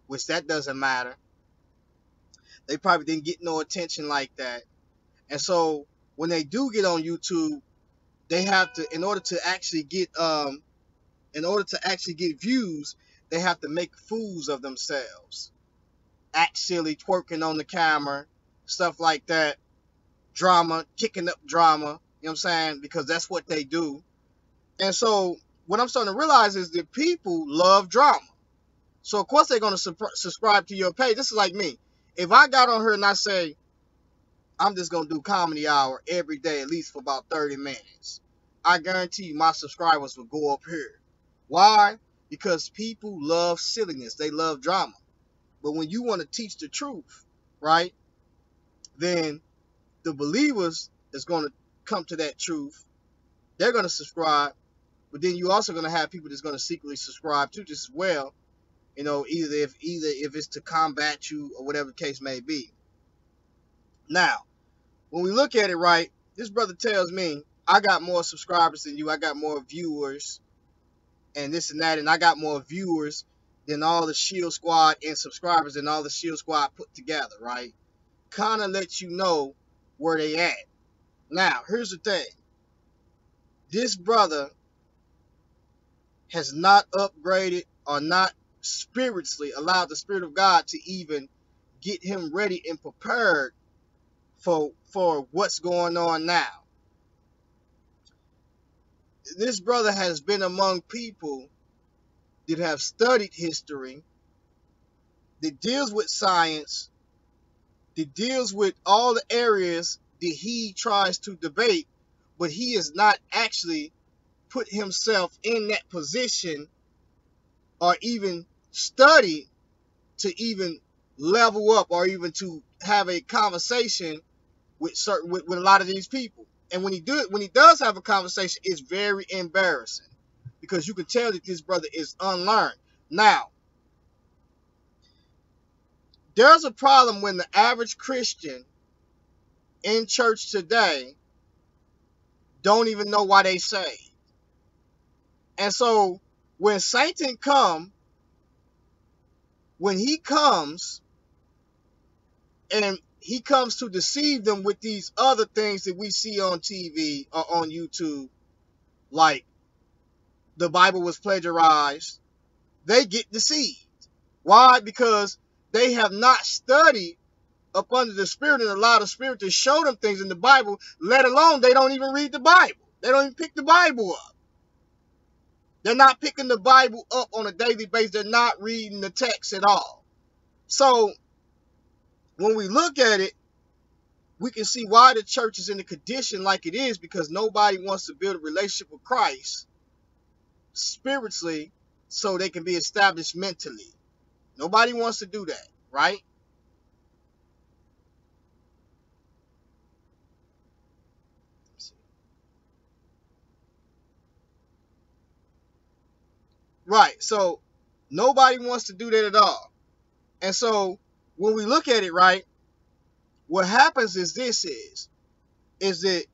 which that doesn't matter. They probably didn't get no attention like that. And so when they do get on YouTube, they have to, in order to actually get views, they have to make fools of themselves. Act silly, twerking on the camera, stuff like that. Drama, kicking up drama, you know what I'm saying? Because that's what they do. And so what I'm starting to realize is that people love drama. So of course they're going to subscribe to your page. This is like me. If I got on here and I say, I'm just going to do comedy hour every day, at least for about 30 minutes, I guarantee you my subscribers will go up here. Why? Because people love silliness. They love drama. But when you want to teach the truth, right, then the believers is going to come to that truth. They're going to subscribe. But then you're also going to have people that's going to secretly subscribe to just as well. Either if it's to combat you or whatever the case may be. Now, when we look at it, right, this brother tells me, I got more subscribers than you, I got more viewers, and this and that, and I got more viewers than all the Shield Squad and subscribers and all the Shield Squad put together, right? Kind of lets you know where they at. Now, here's the thing. This brother has not upgraded or not spiritually allowed the Spirit of God to even get him ready and prepared for what's going on now. This brother has been among people that have studied history, that deals with science, that deals with all the areas that he tries to debate, but he has not actually put himself in that position or even studied to even level up or even to have a conversation with a lot of these people. And when he does have a conversation, it's very embarrassing because you can tell that this brother is unlearned. Now, There's a problem when the average Christian in church today don't even know why they saved. And so when Satan when he comes and he comes to deceive them with these other things that we see on TV or on YouTube, like the Bible was plagiarized, they get deceived. Why? Because they have not studied up under the Spirit and allowed the Spirit to show them things in the Bible, let alone they don't even read the Bible. They don't even pick the Bible up. They're not picking the Bible up on a daily basis. They're not reading the text at all. So when we look at it, we can see why the church is in the condition like it is, because nobody wants to build a relationship with Christ spiritually so they can be established mentally. Nobody wants to do that, right? Right. So nobody wants to do that at all. And so when we look at it, right, what happens is that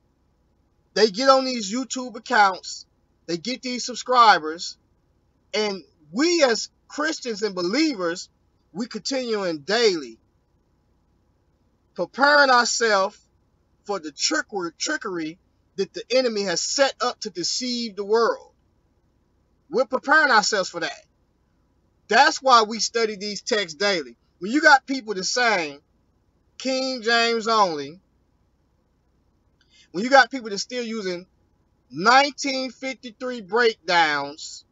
they get on these YouTube accounts, they get these subscribers, and we as Christians and believers, we continuing daily preparing ourselves for the trickery that the enemy has set up to deceive the world. We're preparing ourselves for that. That's why we study these texts daily. When you got people that saying King James only, when you got people that still using 1953 breakdowns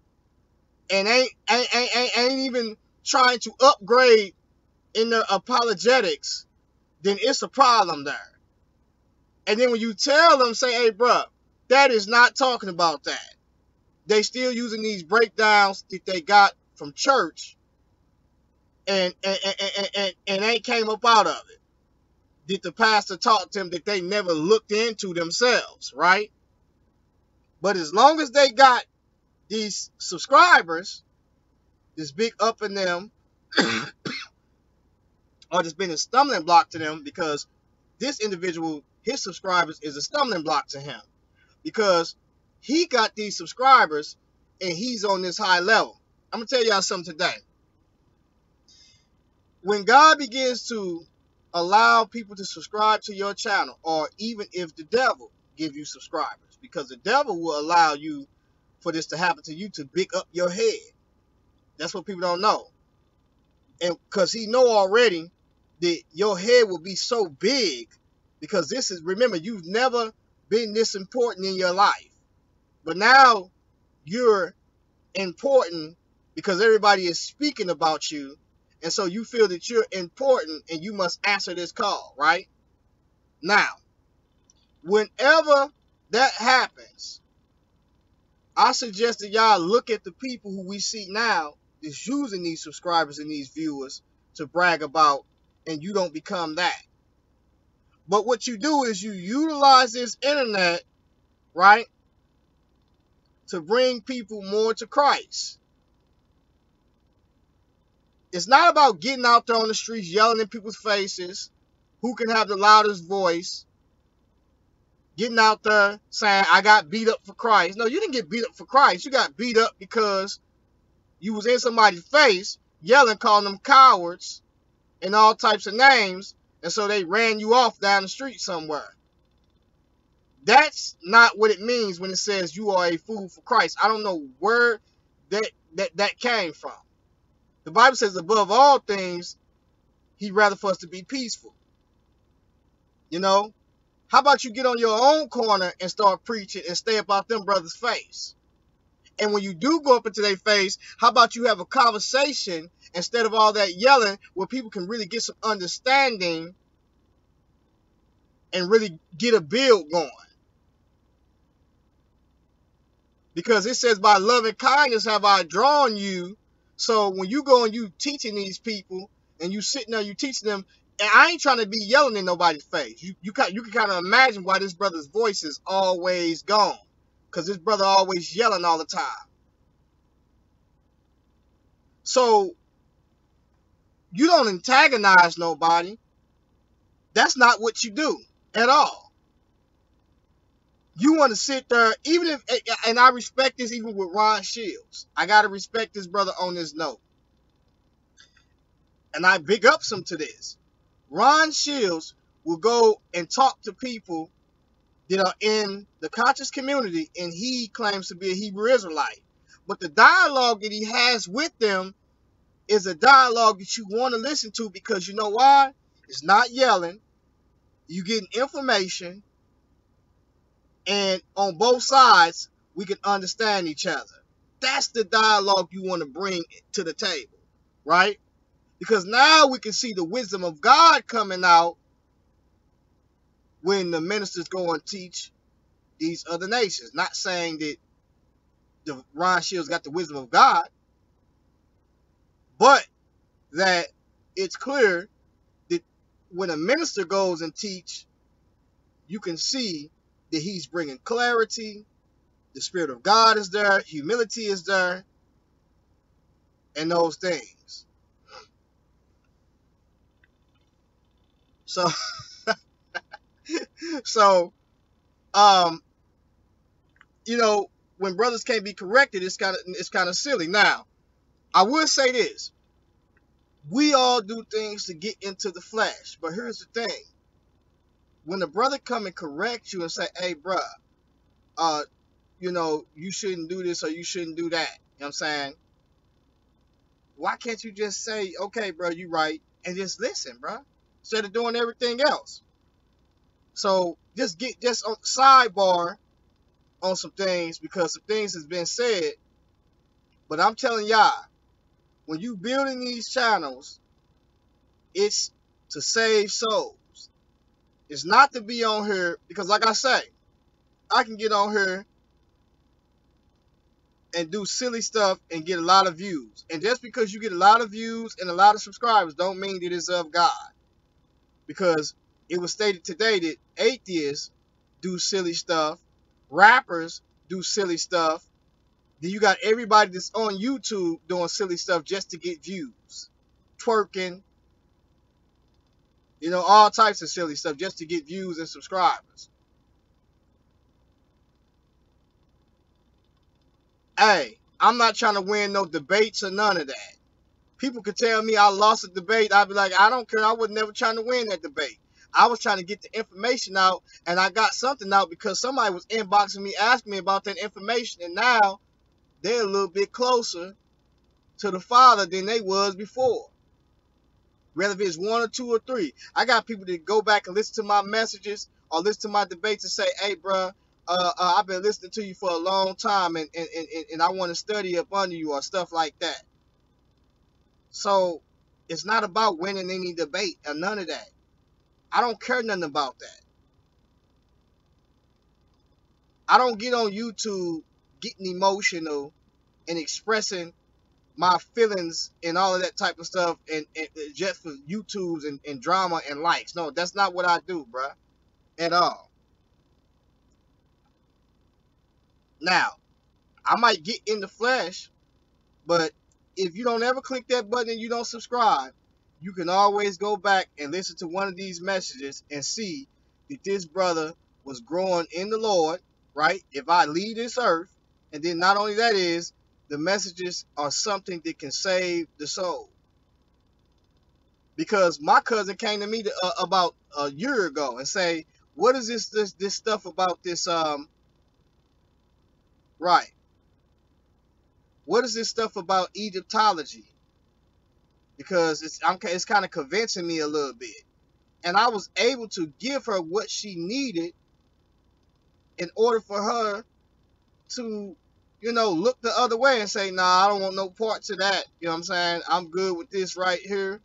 and ain't even trying to upgrade in their apologetics, then it's a problem there. And then when you tell them, say, hey, bro, that is not talking about that. They still using these breakdowns that they got from church and ain't came up out of it. Did the pastor taught them that they never looked into themselves, right? But as long as they got these subscribers, this big up in them, or just been a stumbling block to them, because this individual, his subscribers, is a stumbling block to him because he got these subscribers and he's on this high level. I'm going to tell y'all something today. When God begins to allow people to subscribe to your channel, or even if the devil give you subscribers, because the devil will allow you for this to happen to you to big up your head. That's what people don't know. And because he know already that your head will be so big, because this is, remember, you've never been this important in your life. But now you're important because everybody is speaking about you. And so you feel that you're important and you must answer this call, right? Now, whenever that happens, I suggest that y'all look at the people who we see now that's using these subscribers and these viewers to brag about, and you don't become that. But what you do is you utilize this internet, right, to bring people more to Christ. It's not about getting out there on the streets yelling in people's faces, who can have the loudest voice, getting out there saying, I got beat up for Christ. No, you didn't get beat up for Christ. You got beat up because you was in somebody's face yelling, calling them cowards and all types of names, and so they ran you off down the street somewhere. That's not what it means when it says you are a fool for Christ. I don't know where that came from. The Bible says above all things, he'd rather for us to be peaceful. You know? How about you get on your own corner and start preaching and stay about them brothers' face? And when you do go up into their face, how about you have a conversation instead of all that yelling, where people can really get some understanding and really get a build going? Because it says, by love and kindness have I drawn you. So when you go and you teaching these people and you sitting there, you teaching them, and I ain't trying to be yelling in nobody's face. You can kind of imagine why this brother's voice is always gone. Because this brother always yelling all the time. So You don't antagonize nobody. That's not what you do at all. You want to sit there, even if, and I respect this even with Ron Shields. I got to respect this brother on this note. And I big ups him to this. Ron Shields will go and talk to people that are in the conscious community, and he claims to be a Hebrew Israelite. But the dialogue that he has with them is a dialogue that you want to listen to, because you know why? It's not yelling. You getting information, and on both sides, we can understand each other. That's the dialogue you want to bring to the table, right? Because now we can see the wisdom of God coming out when the ministers go and teach these other nations. Not saying that the Ron Shields got the wisdom of God, but that it's clear that when a minister goes and teach, you can see that he's bringing clarity. The Spirit of God is there. Humility is there. And those things. So, so, um, you know, when brothers can't be corrected, it's kind of silly. Now, I would say this: we all do things to get into the flesh, but here's the thing: when the brother come and correct you and say, "Hey, bruh, uh, you shouldn't do this or you shouldn't do that," you know what I'm saying? Why can't you just say, "Okay, bro, you right," and just listen, bro, instead of doing everything else? So just on sidebar on some things, because some things has been said, but I'm telling y'all, when you building these channels, it's to save souls. It's not to be on here because, like I say, I can get on here and do silly stuff and get a lot of views. And just because you get a lot of views and a lot of subscribers don't mean that it's of God. Because it was stated today that atheists do silly stuff, rappers do silly stuff. Then you got everybody that's on YouTube doing silly stuff just to get views. Twerking, all types of silly stuff just to get views and subscribers. Hey, I'm not trying to win no debates or none of that. People could tell me I lost a debate. I'd be like, I don't care. I was never trying to win that debate. I was trying to get the information out, and I got something out because somebody was inboxing me, asking me about that information, and now they're a little bit closer to the Father than they was before. Whether if it's one or two or three. I got people that go back and listen to my messages or listen to my debates and say, "Hey, bro, I've been listening to you for a long time, and I want to study up under you," or stuff like that. So it's not about winning any debate or none of that. I don't care nothing about that. I don't get on YouTube getting emotional and expressing my feelings and all of that type of stuff and just for YouTubes and drama and likes. No, that's not what I do, bruh, at all. Now, I might get in the flesh, but if you don't ever click that button and you don't subscribe, you can always go back and listen to one of these messages and see that this brother was growing in the Lord, right? If I leave this earth, and then not only that is, the messages are something that can save the soul. Because my cousin came to me about a year ago and say, "What is this stuff about this right? What is this stuff about Egyptology?" Because it's kind of convincing me a little bit. And I was able to give her what she needed in order for her to, look the other way and say, "Nah, I don't want no parts of that." You know what I'm saying? I'm good with this right here,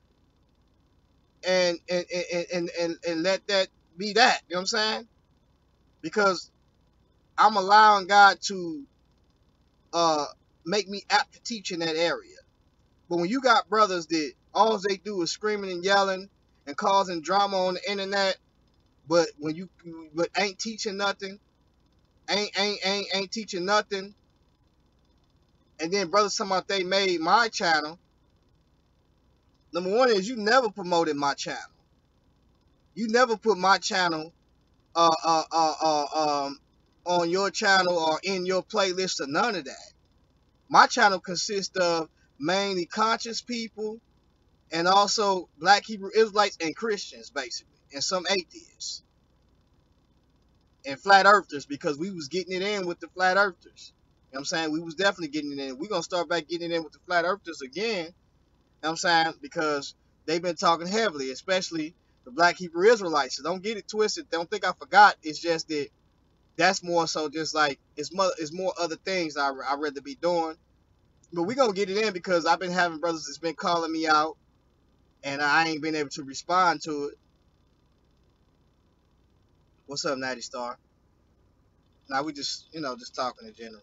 and let that be that. You know what I'm saying? Because I'm allowing God to uh make me apt to teach in that area. But when you got brothers that all they do is screaming and yelling and causing drama on the internet, but ain't teaching nothing, ain't teaching nothing, and then brothers talking about they made my channel, Number one is you never promoted my channel. You never put my channel uh, uh, uh, on your channel or in your playlist or none of that. My channel consists of mainly conscious people and also Black Hebrew Israelites and Christians, basically, and some atheists and flat earthers because we was getting it in with the flat earthers. You know what I'm saying? We was definitely getting it in. We're gonna start back getting it in with the flat earthers again. You know what I'm saying? Because they've been talking heavily, especially the Black Hebrew Israelites. So don't get it twisted. Don't think I forgot. It's just that that's more so just like it's more other things I'd rather be doing. But we're gonna get it in because I've been having brothers that's been calling me out and I ain't been able to respond to it. What's up, Natty Star? Now we just just talking in general.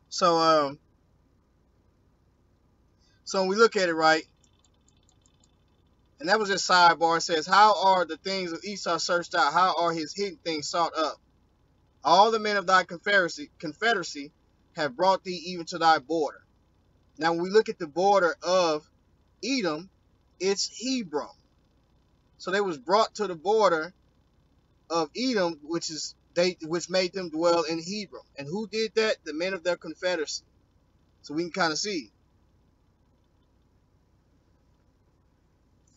So so when we look at it right, and that was just sidebar. It says, how are the things of Esau searched out? How are his hidden things sought up? All the men of thy confederacy have brought thee even to thy border. Now when we look at the border of Edom, it's Hebron. So they was brought to the border of Edom, which made them dwell in Hebron. And who did that? The men of their confederacy. So we can kind of see.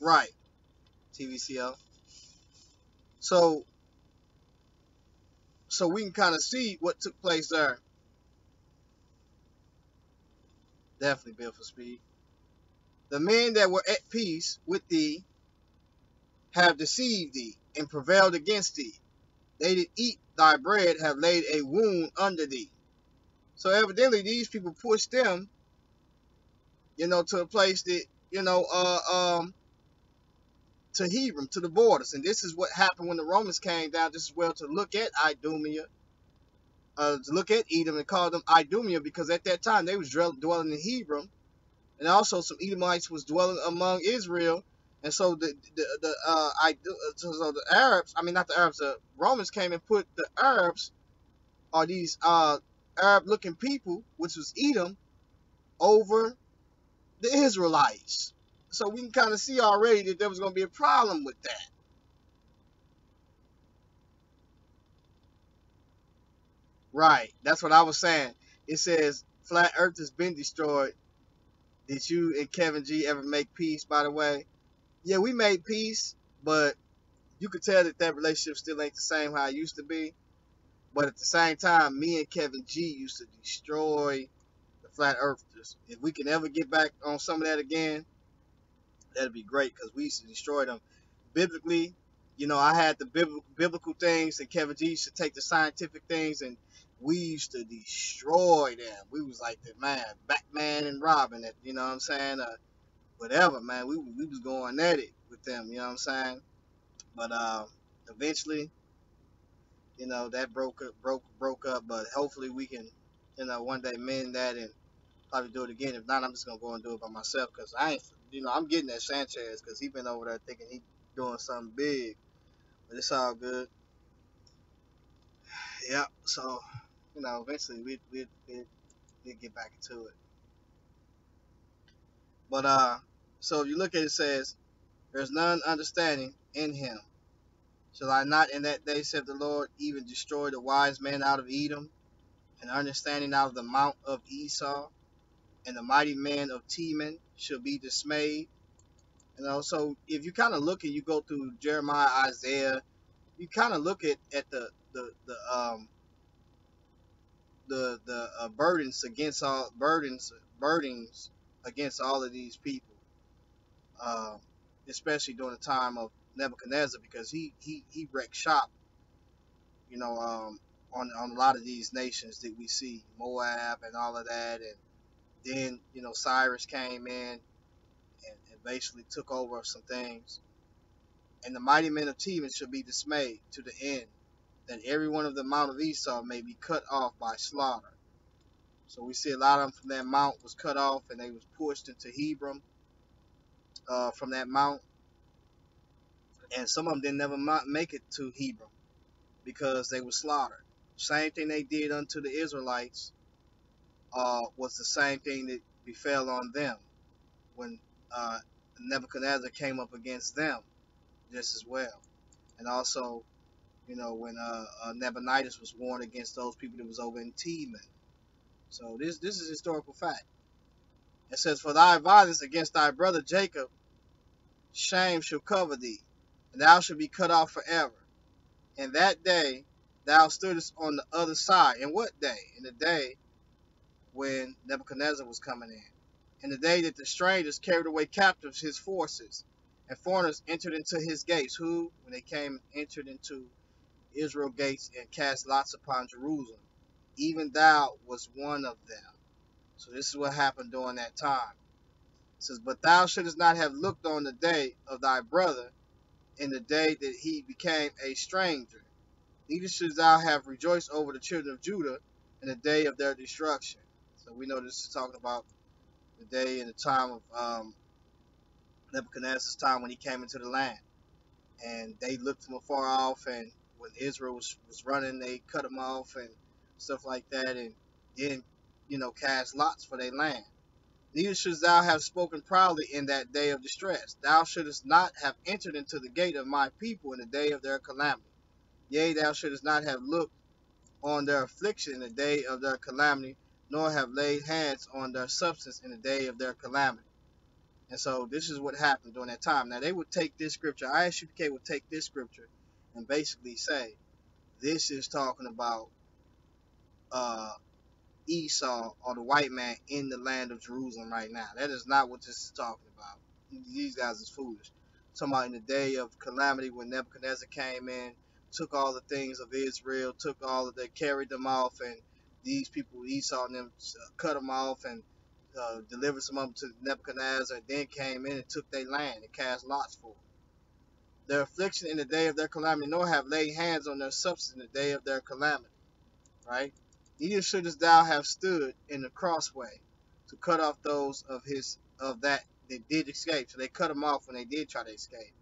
Right. TVCL. So we can kind of see what took place there. Definitely built for speed. The men that were at peace with thee have deceived thee and prevailed against thee. They did eat thy bread, have laid a wound under thee. So evidently these people pushed them, to a place that, to Hebron, to the borders. And this is what happened when the Romans came down just as well to look at Idumea, to look at Edom and call them Idumea because at that time they was dwelling in Hebron. And also some Edomites was dwelling among Israel. And so so the Arabs, I mean not the Arabs, the Romans came and put the Arabs or these Arab looking people, which was Edom, over the Israelites. So we can kind of see already that there was going to be a problem with that. Right. That's what I was saying. It says flat earth has been destroyed. Did you and Kevin G ever make peace, by the way? Yeah, we made peace, but you could tell that relationship still ain't the same how it used to be. But at the same time, me and Kevin G used to destroy the flat earthers. If we can ever get back on some of that again, that'd be great because we used to destroy them biblically. I had the biblical things, and Kevin G used to take the scientific things, and we used to destroy them. We was like the man, Batman and Robin. You know what I'm saying? Whatever, man. We was going at it with them. You know what I'm saying? But eventually, that broke up. But hopefully we can, one day mend that and probably do it again. If not, I'm just gonna go and do it by myself because I ain't, I'm getting at Sanchez because he been over there thinking he doing something big, but it's all good. Yeah. So eventually we get back into it. But so if you look at it, it says, "There's none understanding in him. Shall I not in that day, said the Lord, even destroy the wise man out of Edom, and understanding out of the mount of Esau, and the mighty man of Teman shall be dismayed." So if you kind of look and you go through Jeremiah, Isaiah, you kind of look at the burdens against all of these people, uh, especially during the time of Nebuchadnezzar, because he wrecked shop, on a lot of these nations that we see, Moab and all of that, and then Cyrus came in and basically took over some things. And the mighty men of Teman shall be dismayed to the end, that every one of the mount of Esau may be cut off by slaughter. So we see a lot of them from that mount was cut off, and they was pushed into Hebron from that mount, and some of them didn't never make it to Hebron because they were slaughtered. Same thing they did unto the Israelites was the same thing that befell on them when uh, Nebuchadnezzar came up against them just as well. And also, when Nabonidus was warned against those people that was over in Teman. So this is historical fact. It says, "For thy violence against thy brother Jacob, shame shall cover thee, and thou shalt be cut off forever. And that day thou stoodest on the other side." In what day? In the day when Nebuchadnezzar was coming in. In the day that the strangers carried away captives his forces, and foreigners entered into his gates. Who? When they came, entered into Israel gates and cast lots upon Jerusalem. Even thou was one of them. So this is what happened during that time. It says, "But thou shouldest not have looked on the day of thy brother in the day that he became a stranger. Neither shouldst thou have rejoiced over the children of Judah in the day of their destruction." So we know this is talking about the day and the time of Nebuchadnezzar's time when he came into the land. And they looked from afar off, and when Israel was running, they cut them off and stuff like that, and then, cast lots for their land. "Neither shouldst thou have spoken proudly in that day of distress. Thou shouldest not have entered into the gate of my people in the day of their calamity. Yea, thou shouldest not have looked on their affliction in the day of their calamity, nor have laid hands on their substance in the day of their calamity." And so this is what happened during that time. Now they would take this scripture, ISUPK would take this scripture and basically say, this is talking about uh, Esau or the white man in the land of Jerusalem right now. That is not what this is talking about. These guys is foolish. Talking about in the day of calamity when Nebuchadnezzar came in, took all the things of Israel, they carried them off, and these people, Esau and them, cut them off and delivered some of them to Nebuchadnezzar, and then came in and took their land and cast lots for it. Their affliction in the day of their calamity, nor have laid hands on their substance in the day of their calamity. Right? Neither shouldest thou have stood in the crossway to cut off those of that did escape. So they cut them off when they did try to escape.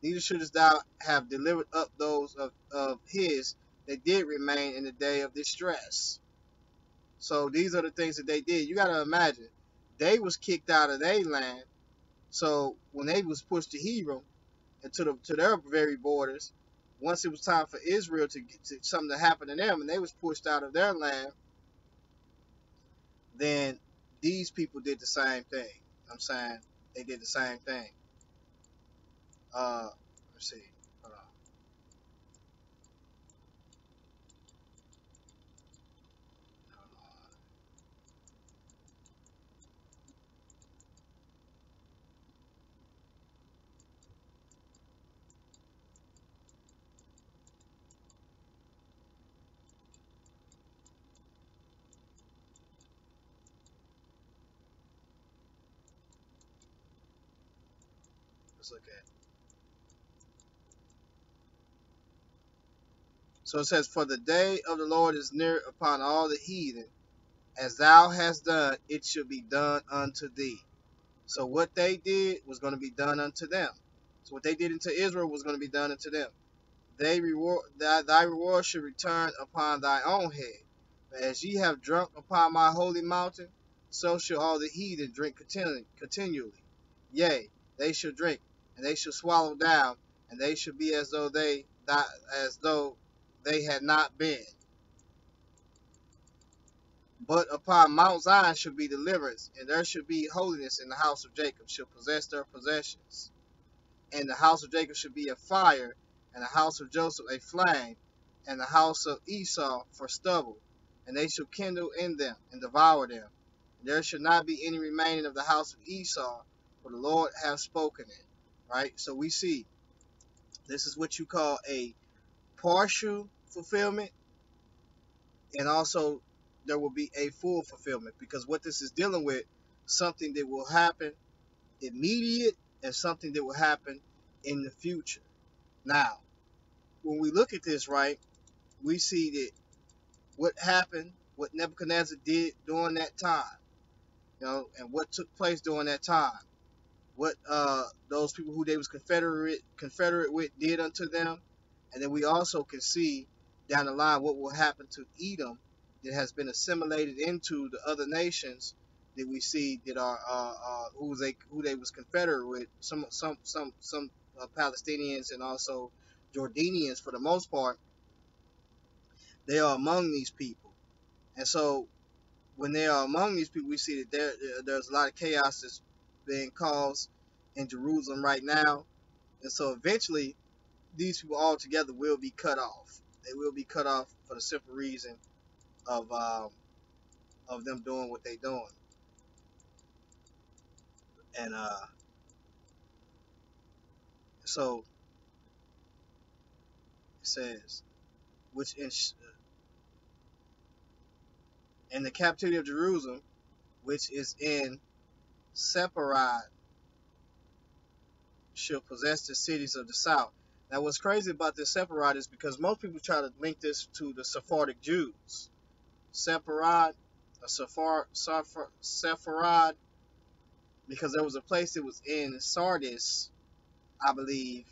Neither shouldest thou have delivered up those of his that did remain in the day of distress. So these are the things that they did. You got to imagine, they was kicked out of their land. So when they was pushed to Hebron and to their very borders, once it was time for Israel to get to something to happen to them, and they was pushed out of their land, then these people did the same thing. I'm saying they did the same thing. Let's see. Hold on. Hold on. Let's look at it. So it says, "For the day of the Lord is near upon all the heathen. As thou hast done, it shall be done unto thee." So what they did was going to be done unto them. So what they did unto Israel was going to be done unto them. Thy reward should return upon thy own head. As ye have drunk upon my holy mountain, so shall all the heathen drink continually. Yea, they shall drink, and they shall swallow down, and they shall be as though they had not been. But upon Mount Zion shall be deliverance, and there shall be holiness in the house of Jacob, shall possess their possessions. And the house of Jacob shall be a fire, and the house of Joseph a flame, and the house of Esau for stubble. And they shall kindle in them, and devour them. And there shall not be any remaining of the house of Esau, for the Lord hath spoken it. Right? So we see, this is what you call a partial fulfillment, and also there will be a full fulfillment, because what this is dealing with, something that will happen immediate and something that will happen in the future. Now, when we look at this, right, we see that what happened, what Nebuchadnezzar did during that time, and what took place during that time, what those people who they was confederate with did unto them, and then we also can see down the line what will happen to Edom that has been assimilated into the other nations that we see that are who they was confederate with, some Palestinians and also Jordanians for the most part. They are among these people, and so when they are among these people, we see that there's a lot of chaos that's being caused in Jerusalem right now, and so eventually these people all together will be cut off. They will be cut off for the simple reason of um, of them doing what they're doing, and so it says, which in the captivity of Jerusalem, which is in Separad, shall possess the cities of the south. Now, what's crazy about this Separad is because most people try to link this to the Sephardic Jews. Separad, Sepharad, because there was a place that was in Sardis, I believe,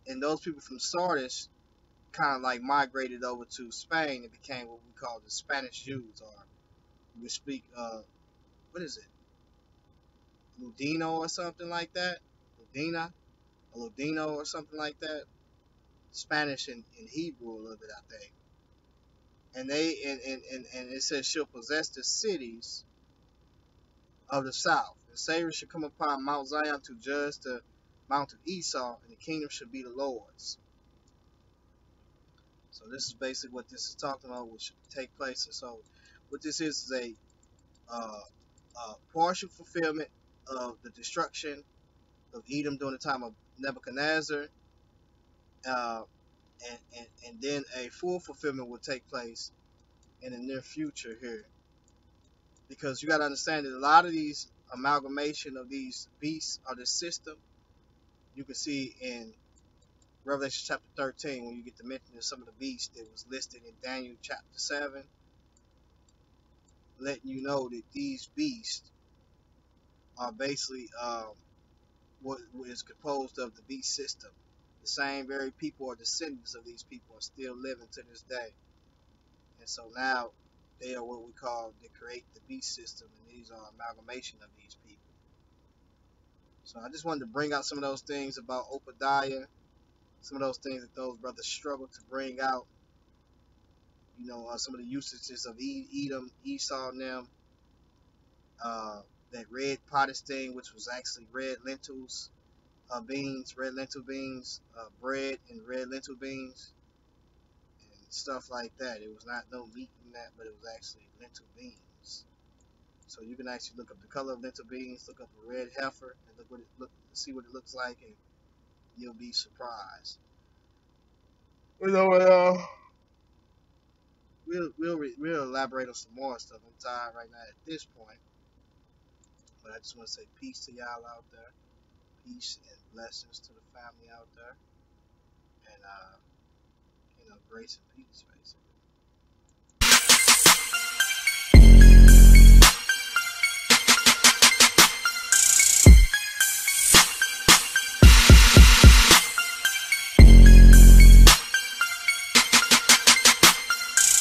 and those people from Sardis kind of like migrated over to Spain and became what we call the Spanish Jews, or we speak, what is it, Ludino or something like that, Ludina, or Ludino or something like that. Spanish and Hebrew a little bit, I think. And and it says she'll possess the cities of the south. The Savior should come upon Mount Zion to judge the Mount of Esau, and the kingdom should be the Lord's. So this is basically what this is talking about, which should take place. And so what this is a partial fulfillment of the destruction of Edom during the time of Nebuchadnezzar, uh, and then a full fulfillment will take place in the near future here. Because you got to understand that a lot of these amalgamation of these beasts or this system, you can see in Revelation chapter 13 when you get to mention of some of the beasts that was listed in Daniel chapter 7, letting you know that these beasts are basically what is composed of the beast system. The same very people or descendants of these people are still living to this day. And so now they are what we call they create the beast system, and these are amalgamation of these people. So I just wanted to bring out some of those things about Obadiah, some of those things that those brothers struggle to bring out. Some of the usages of Edom, Esau, and them. That red pottage thing, which was actually red lentils, beans, red lentil beans, bread and red lentil beans, and stuff like that. It was not no meat in that, but it was actually lentil beans. So you can actually look up the color of lentil beans, look up a red heifer, and see what it looks like, and you'll be surprised. We'll elaborate on some more stuff. I'm tired right now at this point, but I just want to say peace to y'all out there, peace and blessings to the family out there, and grace and peace, basically.